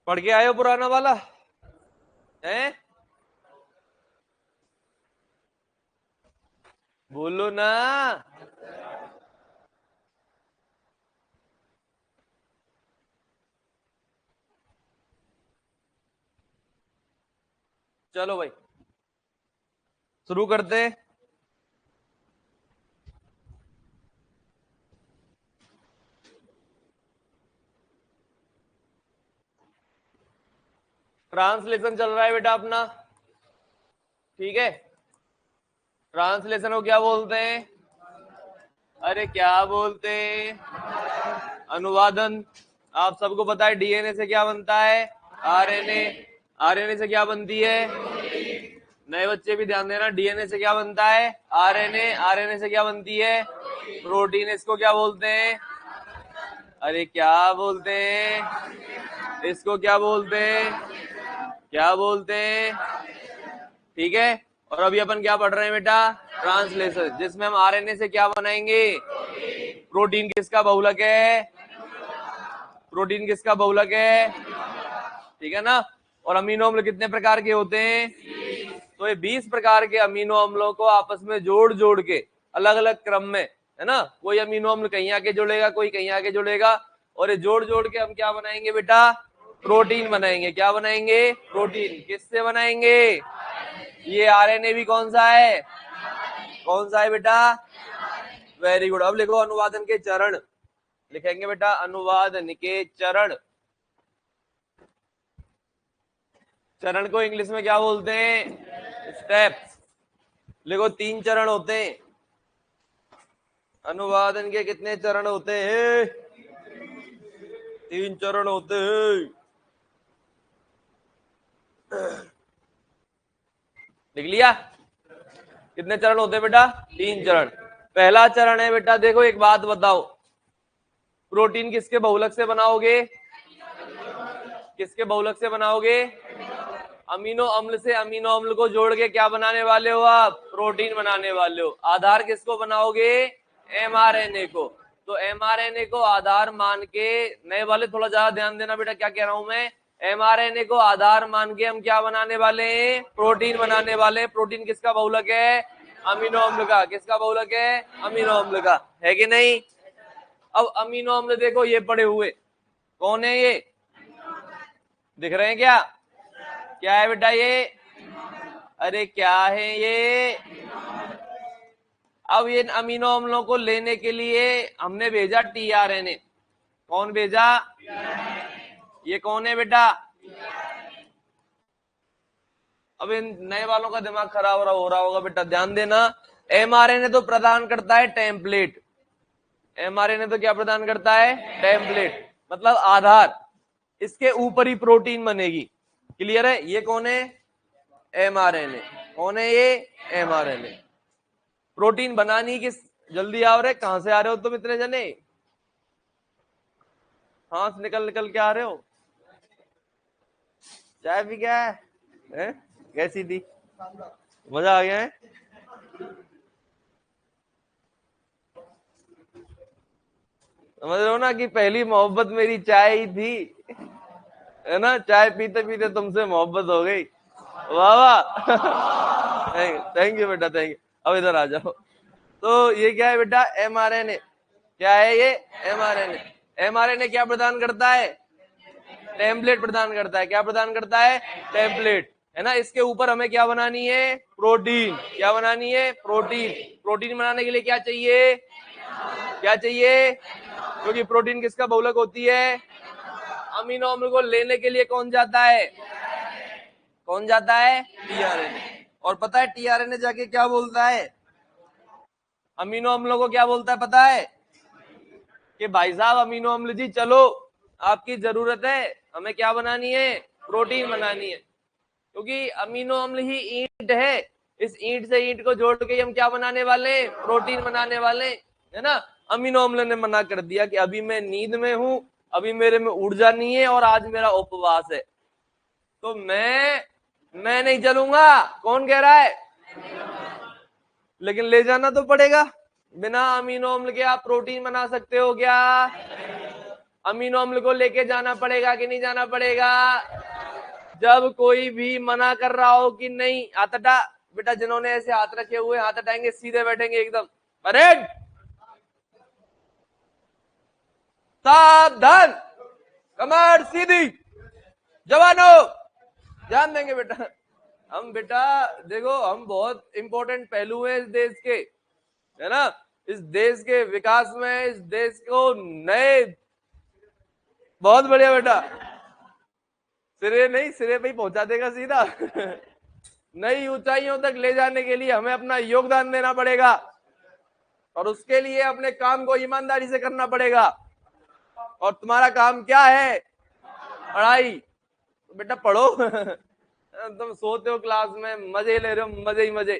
पढ़ के आए हो पुराना वाला है? बोलो ना। चलो भाई शुरू करते हैं। ट्रांसलेशन चल रहा है बेटा अपना, ठीक है। ट्रांसलेशन को क्या बोलते हैं? अरे क्या बोलते हैं? अनुवादन। आप सबको पता है डीएनए से क्या बनता है? आरएनए। आरएनए से क्या बनती है? नए बच्चे भी ध्यान देना, डीएनए से क्या बनता है? आरएनए। आरएनए से क्या बनती है? प्रोटीन। इसको क्या बोलते हैं? अरे क्या बोलते हैं? इसको क्या बोलते हैं? क्या बोलते हैं? ठीक है। और अभी अपन क्या पढ़ रहे हैं बेटा? ट्रांसलेशन, जिसमें हम आरएनए से क्या बनाएंगे? प्रोटीन किसका बहुलक है? प्रोटीन किसका बहुलक है? ठीक है ना। और अमीनो अम्ल कितने प्रकार के होते हैं? तो ये 20 प्रकार के अमीनो अम्लों को आपस में जोड़ जोड़ के अलग अलग क्रम में, है ना, कोई अमीनो अम्ल कहीं आके जुड़ेगा, कोई कहीं आके जुड़ेगा, और ये जोड़ जोड़ के हम क्या बनाएंगे बेटा? प्रोटीन बनाएंगे। क्या बनाएंगे? प्रोटीन। किससे बनाएंगे? ये आरएनए भी कौन सा है? कौन सा है बेटा? Very good. अब लिखो अनुवादन के चरण। लिखेंगे बेटा अनुवादन के चरण। चरण को इंग्लिश में क्या बोलते हैं? स्टेप्स। लिखो 3 चरण होते हैं। अनुवादन के कितने चरण होते हैं? 3 चरण होते हैं। लिख लिया? कितने चरण होते हैं बेटा? 3 चरण। पहला चरण है बेटा, देखो एक बात बताओ, प्रोटीन किसके बहुलक से बनाओगे? किसके बहुलक से बनाओगे? अमीनो अम्ल से अमीनो अम्ल को जोड़ के क्या बनाने वाले हो आप? प्रोटीन बनाने वाले हो। आधार किसको बनाओगे? एमआरएनए को। तो एमआरएनए को आधार मान के, नए वाले थोड़ा ज्यादा ध्यान देना बेटा क्या कह रहा हूं मैं। एमआरएनए को आधार मान के हम क्या बनाने वाले हैं? प्रोटीन बनाने वाले हैं। प्रोटीन किसका बहुलक है? अमीनो अम्ल का। किसका बहुलक है? अमीनो अम्ल का। है कि नहीं? अब अमीनो अम्ल देखो ये पड़े हुए, कौन है ये? दिख रहे हैं क्या? क्या है बेटा ये? अरे क्या है ये? अब इन अमीनो अम्लों को लेने के लिए हमने भेजा टीआरएनए। कौन भेजा? ये कौन है बेटा? अब इन नए वालों का दिमाग खराब हो रहा होगा बेटा, ध्यान देना। एमआरएनए तो प्रदान करता है टेम्पलेट। एमआरएनए तो क्या प्रदान करता है? टेम्पलेट, मतलब आधार। इसके ऊपर ही प्रोटीन बनेगी। क्लियर है? ये कौन है? एमआरएनए। कौन है ये? एमआरएनए। प्रोटीन बनानी किस, जल्दी आओ रे, कहां से आ रहे हो तुम इतने जने? हाँ निकल निकल के आ रहे हो। चाय पी क्या है? कैसी थी? मजा आ गया है? समझ रहे हो ना कि पहली मोहब्बत मेरी चाय ही थी, है ना। चाय पीते पीते तुमसे मोहब्बत हो गई। वाह वाह। थैंक यू बेटा, थैंक यू। अब इधर आ जाओ। तो ये क्या है बेटा? एमआरएनए। क्या है ये? एमआरएनए। एमआरएनए क्या प्रदान करता है? टेम्पलेट प्रदान करता है। क्या प्रदान करता है? टेम्पलेट, है ना। इसके ऊपर हमें क्या बनानी है? प्रोटीन। क्या बनानी है? प्रोटीन। प्रोटीन बनाने के लिए क्या चाहिए? क्या चाहिए? क्योंकि प्रोटीन किसका बहुलक होती है? अमीनो अम्ल को लेने के लिए कौन जाता है? कौन जाता है? टीआरएनए। और पता है टीआरएनए जाके क्या बोलता है? अमीनो अम्लों को क्या बोलता है पता है? कि भाई साहब अमीनो अम्ल जी चलो, आपकी जरूरत है, हमें क्या बनानी है? प्रोटीन बनानी है। क्योंकि अमीनो अम्ल ही ईंट है। इस ईंट से ईंट को जोड़ के हम क्या बनाने वाले? प्रोटीन बनाने वाले, है ना। अमीनो अम्ल ने मना कर दिया कि अभी मैं नींद में हूं, अभी मेरे में ऊर्जा नहीं है और आज मेरा उपवास है, तो मैं नहीं चलूंगा। कौन कह रहा है? लेकिन ले जाना तो पड़ेगा। बिना अमीनो अम्ल के आप प्रोटीन बना सकते हो क्या? अमीनो अम्ल को लेके जाना पड़ेगा कि नहीं जाना पड़ेगा? जब कोई भी मना कर रहा हो कि नहीं, हाथ हटा बेटा। जिन्होंने ऐसे हाथ रखे हुए हाथ हटाएंगे, सीधे बैठेंगे एकदम। अरे सावधान, कमर सीधी, जवानों ध्यान देंगे बेटा। हम बेटा देखो, हम बहुत इंपॉर्टेंट पहलू है इस देश के, है ना। इस देश के विकास में, इस देश को नए, बहुत बढ़िया बेटा, सिरे नहीं, सिरे पे ही पहुंचा देगा सीधा। नई ऊंचाइयों तक ले जाने के लिए हमें अपना योगदान देना पड़ेगा, और उसके लिए अपने काम को ईमानदारी से करना पड़ेगा। और तुम्हारा काम क्या है? पढ़ाई। तो बेटा पढ़ो। तुम सोते हो क्लास में, मजे ले रहे हो, मजे ही मजे।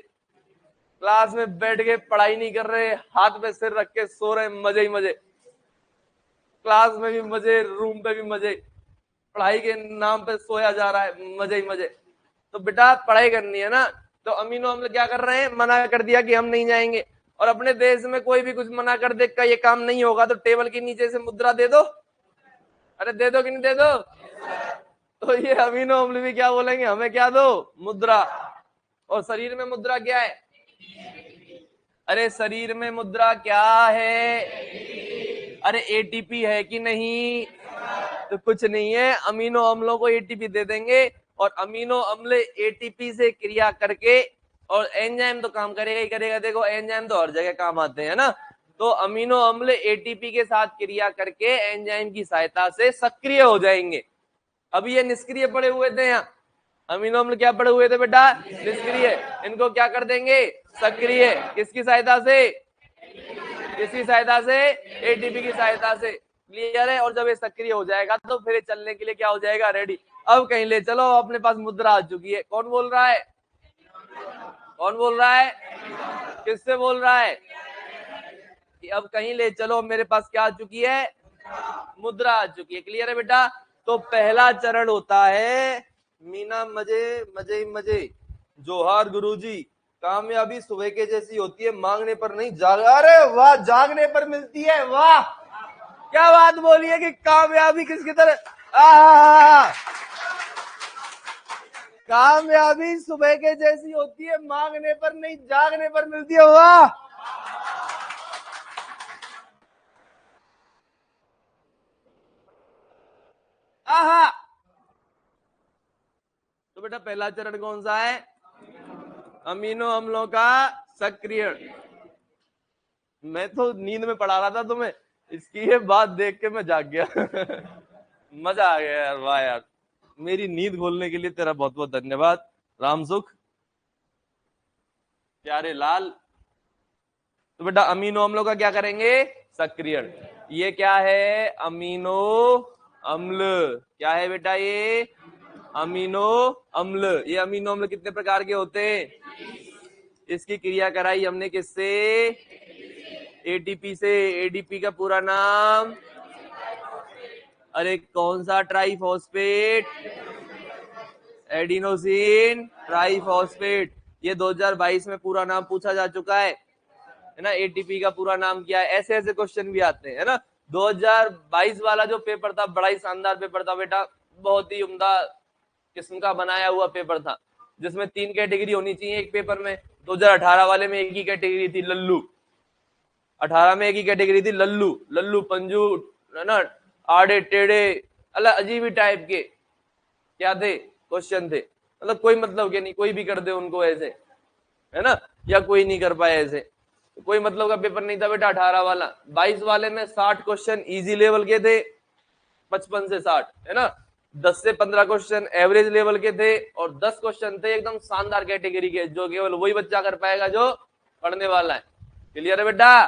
क्लास में बैठ के पढ़ाई नहीं कर रहे, हाथ पे सिर रख के सो रहे, मजे ही मजे। क्लास में भी मजे, रूम पे भी मजे, पढ़ाई के नाम पे सोया जा रहा है, मजे ही मजे। तो बेटा पढ़ाई करनी है ना। तो अमीनो अम्ल क्या कर रहे हैं? मना कर दिया कि हम नहीं जाएंगे। और अपने देश में कोई भी कुछ मना कर दे, का ये काम नहीं होगा, तो टेबल के नीचे से मुद्रा दे दो। अरे दे दो कि नहीं दे दो? तो ये अमीनो अम्ल भी क्या बोलेंगे? हमें क्या दो? मुद्रा। और शरीर में मुद्रा क्या है? अरे शरीर में मुद्रा क्या है? अरे एटीपी है कि नहीं? तो कुछ नहीं है, अमीनो अम्लों को एटीपी दे देंगे, और अमीनो अम्ल एटीपी से क्रिया करके, और एंजाइम तो काम करेगा ही करेगा। देखो एंजाइम तो हर जगह काम आते हैं ना। तो अमीनो अम्ल एटीपी के साथ क्रिया करके एंजाइम की सहायता से सक्रिय हो जाएंगे। अभी ये निष्क्रिय पड़े हुए थे यहाँ, अमीनो अम्ल क्या पड़े हुए थे बेटा? निष्क्रिय। इनको क्या कर देंगे? सक्रिय। किसकी सहायता से? किसकी सहायता से? एटीपी की सहायता से। क्लियर है? और जब ये सक्रिय हो जाएगा तो फिर चलने के लिए क्या हो जाएगा? रेडी। अब कहीं ले चलो, अपने पास मुद्रा आ चुकी है। कौन बोल रहा है? कौन बोल रहा है? किससे बोल रहा है? कि अब कहीं ले चलो, मेरे पास क्या आ चुकी है? मुद्रा आ चुकी है। क्लियर है बेटा? तो पहला चरण होता है मीना मजे, मजे ही मजे। जोहार गुरुजी। कामयाबी सुबह के जैसी होती है, मांगने पर नहीं, अरे वाह, जागने पर मिलती है। वाह, क्या बात बोली है कि कामयाबी किसकी तरह? कामयाबी सुबह के जैसी होती है, मांगने पर नहीं, जागने पर मिलती है। वाह। आहा। तो बेटा पहला चरण कौन सा है? अमीनो अम्लों का सक्रियण। मैं तो नींद में पढ़ा रहा था तुम्हें, इसकी ये बात देख के मैं जाग गया। मजा आ गया यार, वाह यार। मेरी नींद खोलने के लिए तेरा बहुत बहुत धन्यवाद राम सुख, प्यारे लाल। तो बेटा अमीनो अम्लों का क्या करेंगे? सक्रियण। ये क्या है? अमीनो अम्ल। क्या है बेटा? ये अमीनो अम्ल। ये अमीनो अम्ल कितने प्रकार के होते हैं? इसकी क्रिया कराई हमने किससे? एटीपी से। एडीपी का पूरा नाम? अरे कौन सा ट्राइफॉस्फेट? Adenosine triphosphate. ये 2022 में पूरा नाम पूछा जा चुका है ना। एटीपी का पूरा नाम क्या है? ऐसे ऐसे क्वेश्चन भी आते हैं, है ना। 2022 वाला जो पेपर था, बड़ा ही शानदार पेपर था बेटा, बहुत ही उम्दा किस्म का बनाया हुआ पेपर था, जिसमें 3 कैटेगरी होनी चाहिए एक पेपर में। 2018 वाले में एक ही कैटेगरी थी, लल्लू। 18 में एक ही कैटेगरी थी, लल्लू। लल्लू पंजू, है ना, आड़े टेढ़े, अलग अजीब ही टाइप के क्या थे क्वेश्चन थे, मतलब कोई मतलब के नहीं, कोई भी कर दे उनको ऐसे, है ना, या कोई नहीं कर पाए ऐसे, कोई मतलब का पेपर नहीं था बेटा 18 वाला। 22 वाले में 60 क्वेश्चन इजी लेवल के थे, 55 से 60, है ना। 10 से 15 क्वेश्चन एवरेज लेवल के थे, और 10 क्वेश्चन थे एकदम शानदार कैटेगरी के, जो केवल वही बच्चा कर पाएगा जो पढ़ने वाला है। क्लियर है बेटा?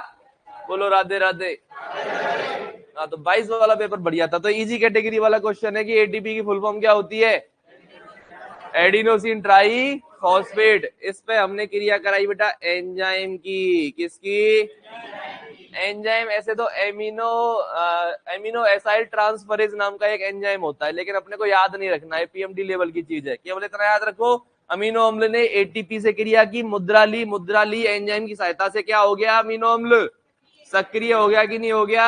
बोलो राधे राधे। हाँ, तो 22 वाला पेपर बढ़िया था। तो इजी कैटेगरी वाला क्वेश्चन है कि एटीपी की फुल फॉर्म क्या होती है? Adenosine try phosphate. इस पे हमने क्रिया कराई बेटा एंजाइम की। किसकी? एंजाइम। ऐसे तो एमिनो एसाइल ट्रांसफरेज नाम का एक एंजाइम होता है, लेकिन अपने को याद नहीं रखना है, पीएमडी लेवल की चीज है। केवल इतना याद रखो, अमीनो अम्ल ने एटीपी से क्रिया की, मुद्रा ली, मुद्रा ली, एंजाइम की सहायता से क्या हो गया? अमीनो अम्ल सक्रिय हो गया कि नहीं हो गया?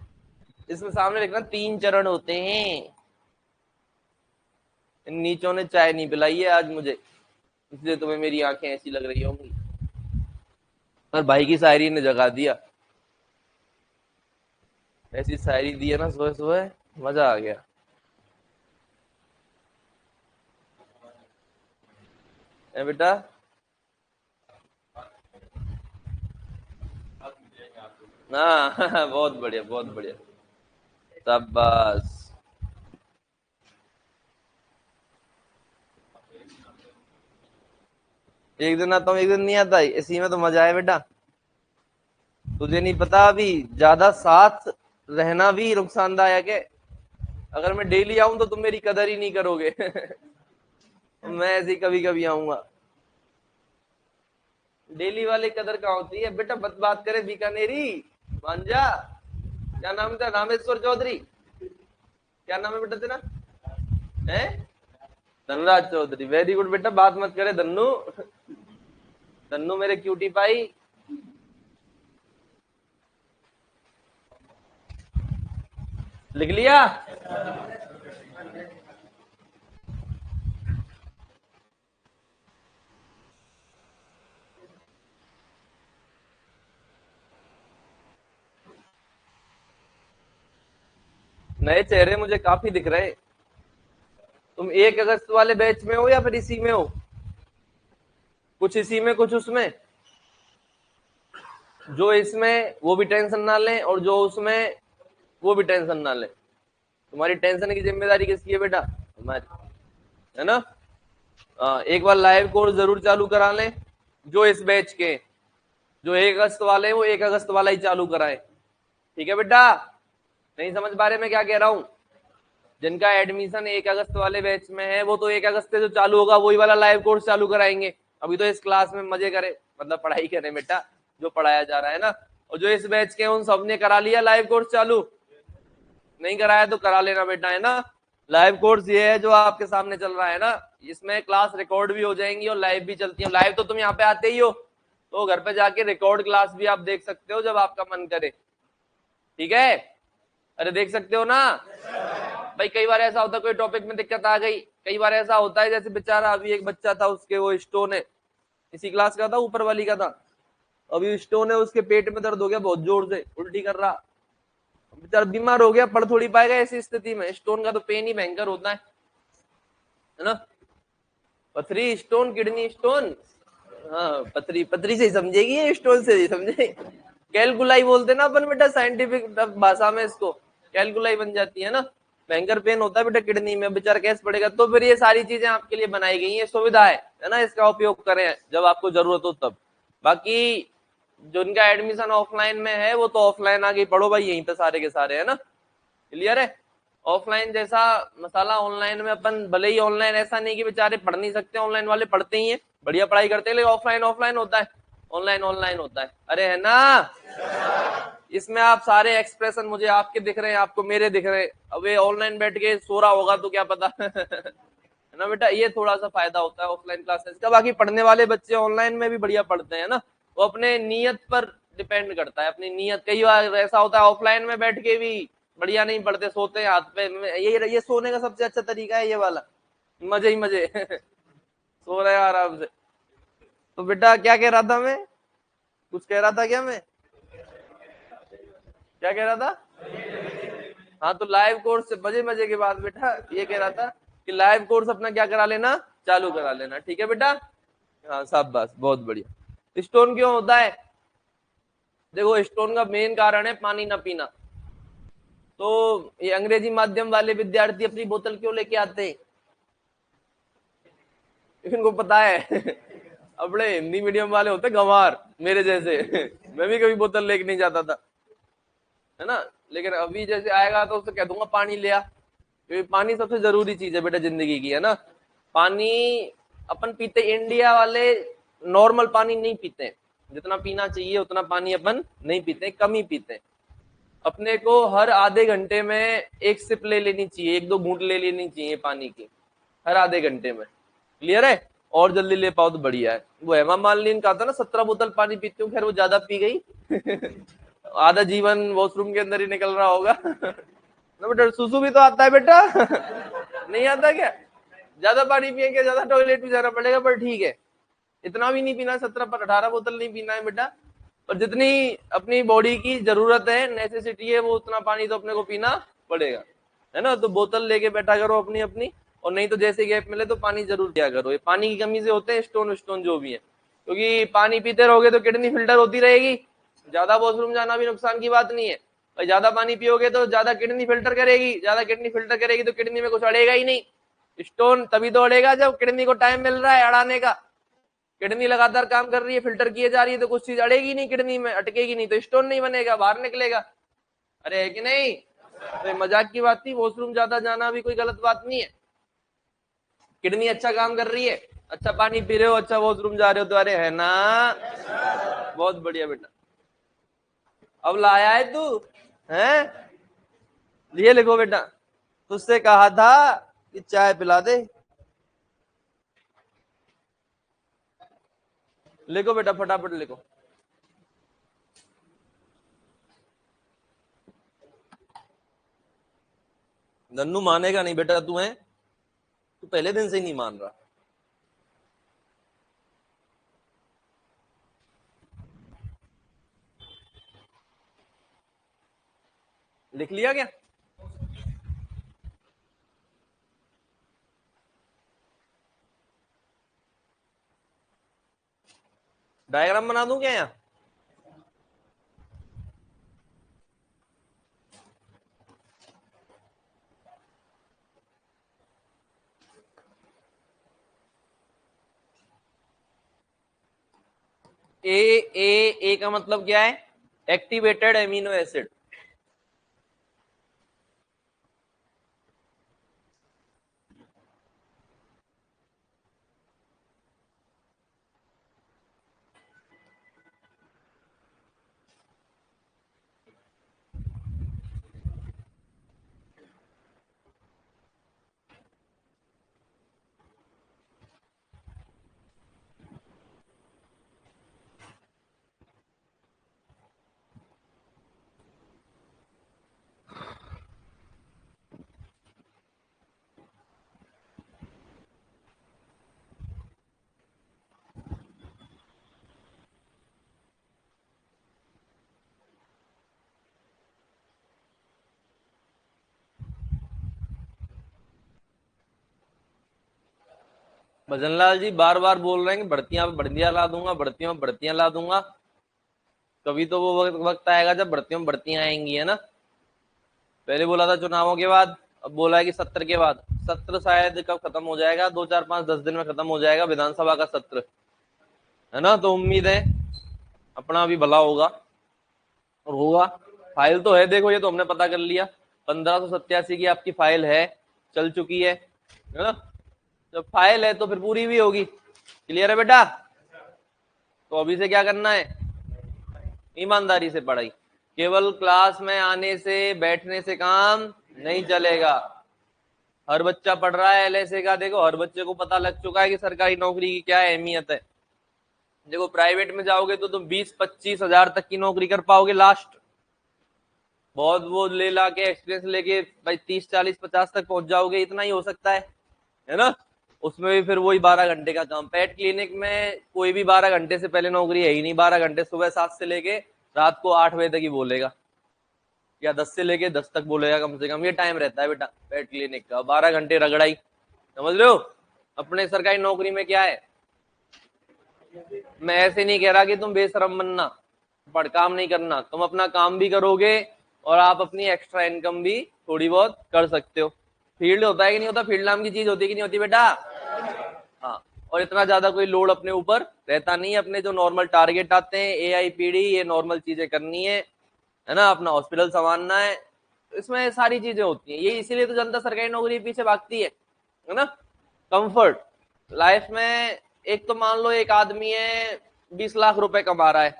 इसमें सामने लिखना 3 चरण होते हैं। इन नीचों ने चाय नहीं पिलाई है आज मुझे, इसलिए तुम्हें मेरी आंखें ऐसी लग रही होंगी। और भाई की शायरी ने जगा दिया, ऐसी शायरी दी है ना सुबह सुबह, मजा आ गया। है बेटा? हाँ बहुत बढ़िया बहुत बढ़िया, शाबाश। एक दिन आता हूँ एक दिन नहीं आता, इसी में तो मजा है बेटा। तुझे नहीं पता, अभी ज्यादा साथ रहना भी नुकसानदायक है। अगर मैं डेली आऊं तो तुम मेरी कदर ही नहीं करोगे। मैं ऐसे ही कभी कभी आऊंगा। डेली वाली कदर कहाँ होती है बेटा? बात करे बीकानेरी मांझा। क्या नाम था? रामेश्वर चौधरी। क्या नाम है बेटा तेरा? है धनराज चौधरी। वेरी गुड बेटा, बात मत करे धन्नू। धन्नू मेरे क्यूटी पाई। लिख लिया? नए चेहरे मुझे काफी दिख रहे। तुम 1 अगस्त वाले बैच में हो या फिर इसी में हो? कुछ इसी में कुछ उसमें। जो इसमें वो भी टेंशन ना लें, और जो उसमें वो भी टेंशन ना लें। तुम्हारी टेंशन की जिम्मेदारी किसकी है बेटा? हमारी, है ना? एक बार लाइव कोर्स जरूर चालू करा लें। जो इस बैच के, जो 1 अगस्त वाले हैं वो 1 अगस्त वाला ही चालू कराएं। ठीक है बेटा? नहीं समझ पा रहे मैं क्या कह रहा हूं? जिनका एडमिशन 1 अगस्त वाले बैच में है वो तो 1 अगस्त से जो चालू होगा वही वाला लाइव कोर्स चालू कराएंगे। अभी तो इस क्लास में मजे करें, मतलब पढ़ाई करें बेटा, जो पढ़ाया जा रहा है ना। और जो इस बैच के उन सबने करा लिया लाइव कोर्स चालू। नहीं कराया तो करा लेना बेटा, है ना? लाइव कोर्स ये है जो आपके सामने चल रहा है ना, इसमें क्लास रिकॉर्ड भी हो जाएंगी और लाइव भी चलती है। लाइव तो तुम यहाँ पे आते ही हो, तो घर पे जाके रिकॉर्ड क्लास भी आप देख सकते हो जब आपका मन करे। ठीक है? अरे देख सकते हो ना भाई। कई बार ऐसा होता है कोई टॉपिक में दिक्कत आ गई, कई बार ऐसा होता है जैसे बेचारा अभी एक बच्चा था, उसके वो स्टोन है, इसी क्लास का था, ऊपर वाली का था। अभी स्टोन है, उसके पेट में दर्द हो गया बहुत जोर से, उल्टी कर रहा, बेचारा बीमार हो गया, पढ़ थोड़ी पाएगा ऐसी स्थिति में। स्टोन का तो पेन ही भयंकर होता है ना? पथरी स्टोन, किडनी स्टोन। हाँ पथरी, पथरी से ही समझेगी ये, स्टोन से ही समझे। कैलकुलाई बोलते ना अपन बेटा, साइंटिफिक भाषा में इसको कैलकुलाई बन जाती है ना। भयंकर पेन होता है बेटा किडनी में, बेचारा कैसे पड़ेगा। तो फिर ये सारी चीजें आपके लिए बनाई गई है, सुविधा है ना? इसका उपयोग करें जब आपको जरूरत हो तब। बाकी जिनका एडमिशन ऑफलाइन में है वो तो ऑफलाइन आगे पढ़ो भाई, यहीं पे सारे के सारे, है ना? क्लियर है? ऑफलाइन जैसा मसाला ऑनलाइन में अपन भले ही, ऑनलाइन ऐसा नहीं कि बेचारे पढ़ नहीं सकते, ऑनलाइन वाले पढ़ते ही हैं, बढ़िया पढ़ाई करते हैं, लेकिन ऑफलाइन ऑफलाइन होता है, ऑनलाइन ऑनलाइन होता है। अरे है ना? इसमें आप सारे एक्सप्रेशन मुझे आपके दिख रहे हैं, आपको मेरे दिख रहे हैं। अब ये ऑनलाइन बैठ के सो रहा होगा तो क्या पता। है ना बेटा? ये थोड़ा सा फायदा होता है ऑफलाइन क्लासेस का। बाकी पढ़ने वाले बच्चे ऑनलाइन में भी बढ़िया पढ़ते हैं ना, वो अपने नियत पर डिपेंड करता है, अपनी नियत। कई बार ऐसा होता है ऑफलाइन में बैठ के भी बढ़िया नहीं पढ़ते, सोते हैं हाथ पे। ये सोने का सबसे अच्छा तरीका है ये वाला, मजे ही मजे। सो रहे हैं आराम से। तो बेटा क्या कह रहा था मैं? कुछ कह रहा था क्या मैं? क्या कह रहा था? हाँ तो लाइव कोर्स से मजे मजे की बात बेटा, ये कह रहा था कि लाइव कोर्स अपना क्या करा लेना, चालू करा लेना। ठीक है बेटा? हाँ सब बस बहुत बढ़िया। स्टोन क्यों होता है? देखो स्टोन का मेन कारण है पानी ना पीना। तो ये अंग्रेजी माध्यम वाले विद्यार्थी अपनी बोतल क्यों लेके आते हैं? इनको पता है। अपने हिंदी मीडियम वाले होते गंवार मेरे जैसे। मैं भी कभी बोतल लेके नहीं जाता था, है ना? लेकिन अभी जैसे आएगा तो उससे कह दूंगा पानी ले आ, क्योंकि पानी सबसे जरूरी चीज है बेटा जिंदगी की, है ना? पानी अपन पीते, इंडिया वाले नॉर्मल पानी नहीं पीते, जितना पीना चाहिए उतना पानी अपन नहीं पीते, कम ही पीते। अपने को हर आधे घंटे में एक सिप ले लेनी चाहिए, 1-2 घूंट ले लेनी चाहिए पानी की, हर आधे घंटे में। क्लियर है? और जल्दी ले पाओ तो बढ़िया है। वो हेमा मालिनी ने कहा था ना 17 बोतल पानी पीती हूँ, खैर वो ज्यादा पी गई। आधा जीवन वॉशरूम के अंदर ही निकल रहा होगा। ना बेटा, सुसु भी तो आता है बेटा। नहीं आता क्या? ज्यादा पानी पिएंगे, ज्यादा टॉयलेट भी जाना पड़ेगा, पर ठीक है, इतना भी नहीं पीना, 17 पर 18 बोतल नहीं पीना है बेटा। पर जितनी अपनी बॉडी की जरूरत है, नेसेसिटी है, वो उतना पानी तो अपने को पीना पड़ेगा, है ना। तो बोतल लेके बैठा करो अपनी अपनी, और नहीं तो जैसे गैप मिले तो पानी जरूर पिया करो। ये पानी की कमी से होते हैं स्टोन स्टोन जो भी है, क्योंकि पानी पीते रहोगे तो किडनी फिल्टर होती रहेगी। ज्यादा वॉशरूम जाना भी नुकसान की बात नहीं है, और ज्यादा पानी पियोगे तो ज्यादा किडनी फिल्टर करेगी, ज्यादा किडनी फिल्टर करेगी तो किडनी में कुछ अड़ेगा ही नहीं। स्टोन तभी तो अड़ेगा जब किडनी को टाइम मिल रहा है अड़ाने का। किडनी लगातार काम कर रही है, फिल्टर किए जा रही है, तो कुछ चीज अड़ेगी नहीं किडनी में, अटकेगी नहीं, तो स्टोन नहीं बनेगा, बाहर निकलेगा। अरे है कि नहीं? तो मजाक की बात थी, वॉशरूम ज्यादा जाना भी कोई गलत बात नहीं है। किडनी अच्छा काम कर रही है, अच्छा पानी पी रहे हो, अच्छा वॉशरूम जा रहे हो, तो अरे है ना, बहुत बढ़िया बेटा। अब लाया है तू, है? ये लिखो बेटा, तुझसे कहा था कि चाय पिला दे। लिखो बेटा, फटाफट लिखो। नन्नू मानेगा नहीं बेटा, तू है, तू पहले दिन से ही नहीं मान रहा। लिख लिया क्या? डायग्राम बना दूं क्या यहाँ? ए का मतलब क्या है? Activated amino acid. Bhajanlal ji बार बार बोल रहे हैं कि भर्तियां पे भर्तियां ला दूंगा, भर्तियों में भर्तियां ला दूंगा। कभी तो वो वक्त आएगा जब भर्तियों में भर्तियां आएंगी, है ना। पहले बोला था चुनावों के बाद, अब बोला है कि सत्र के बाद। सत्र शायद कब खत्म हो जाएगा, 2 4 5 10 दिन में खत्म हो जाएगा विधानसभा का सत्र, है ना। तो उम्मीद है अपना भी भला होगा और होगा। फाइल तो है, देखो ये तो हमने पता कर लिया, 1587 की आपकी फाइल है, चल चुकी है ना। जब फाइल है तो फिर पूरी भी होगी। क्लियर है बेटा? तो अभी से क्या करना है? ईमानदारी से पढ़ाई। केवल क्लास में आने से बैठने से काम नहीं चलेगा। हर बच्चा पढ़ रहा है एलएसए का, देखो हर बच्चे को पता लग चुका है कि सरकारी नौकरी की क्या अहमियत है। देखो प्राइवेट में जाओगे तो तुम 20-25 हजार तक की नौकरी कर पाओगे लास्ट, बहुत वो ले ला के एक्सपीरियंस लेके भाई 30 40 50 तक पहुंच जाओगे, इतना ही हो सकता है ना। उसमें भी फिर वही 12 घंटे का काम। पेट क्लिनिक में कोई भी 12 घंटे से पहले नौकरी है ही नहीं। 12 घंटे सुबह 7 से लेके रात को 8 बजे तक ही बोलेगा, या 10 से लेके 10 तक बोलेगा, कम से कम ये टाइम रहता है बेटा पेट क्लिनिक का। 12 घंटे रगड़ाई, समझ रहे हो। अपने सरकारी नौकरी में क्या है, मैं ऐसे नहीं कह रहा कि तुम बेशरम बनना, पर काम नहीं करना, तुम अपना काम भी करोगे और आप अपनी एक्स्ट्रा इनकम भी थोड़ी बहुत कर सकते हो। फील्ड होता है कि नहीं होता, फील्ड नाम की चीज होती है कि नहीं होती बेटा? हाँ, और इतना ज्यादा कोई लोड अपने ऊपर रहता नहीं है। अपने जो नॉर्मल टारगेट आते हैं एआईपीडी, ये नॉर्मल चीजें करनी है ना, अपना हॉस्पिटल संभालना है, इसमें सारी चीजें होती हैं। ये इसीलिए तो जनता सरकारी नौकरी के पीछे भागती है ना। कंफर्ट लाइफ में, एक तो मान लो एक आदमी है 20 लाख रुपए कमा रहा है,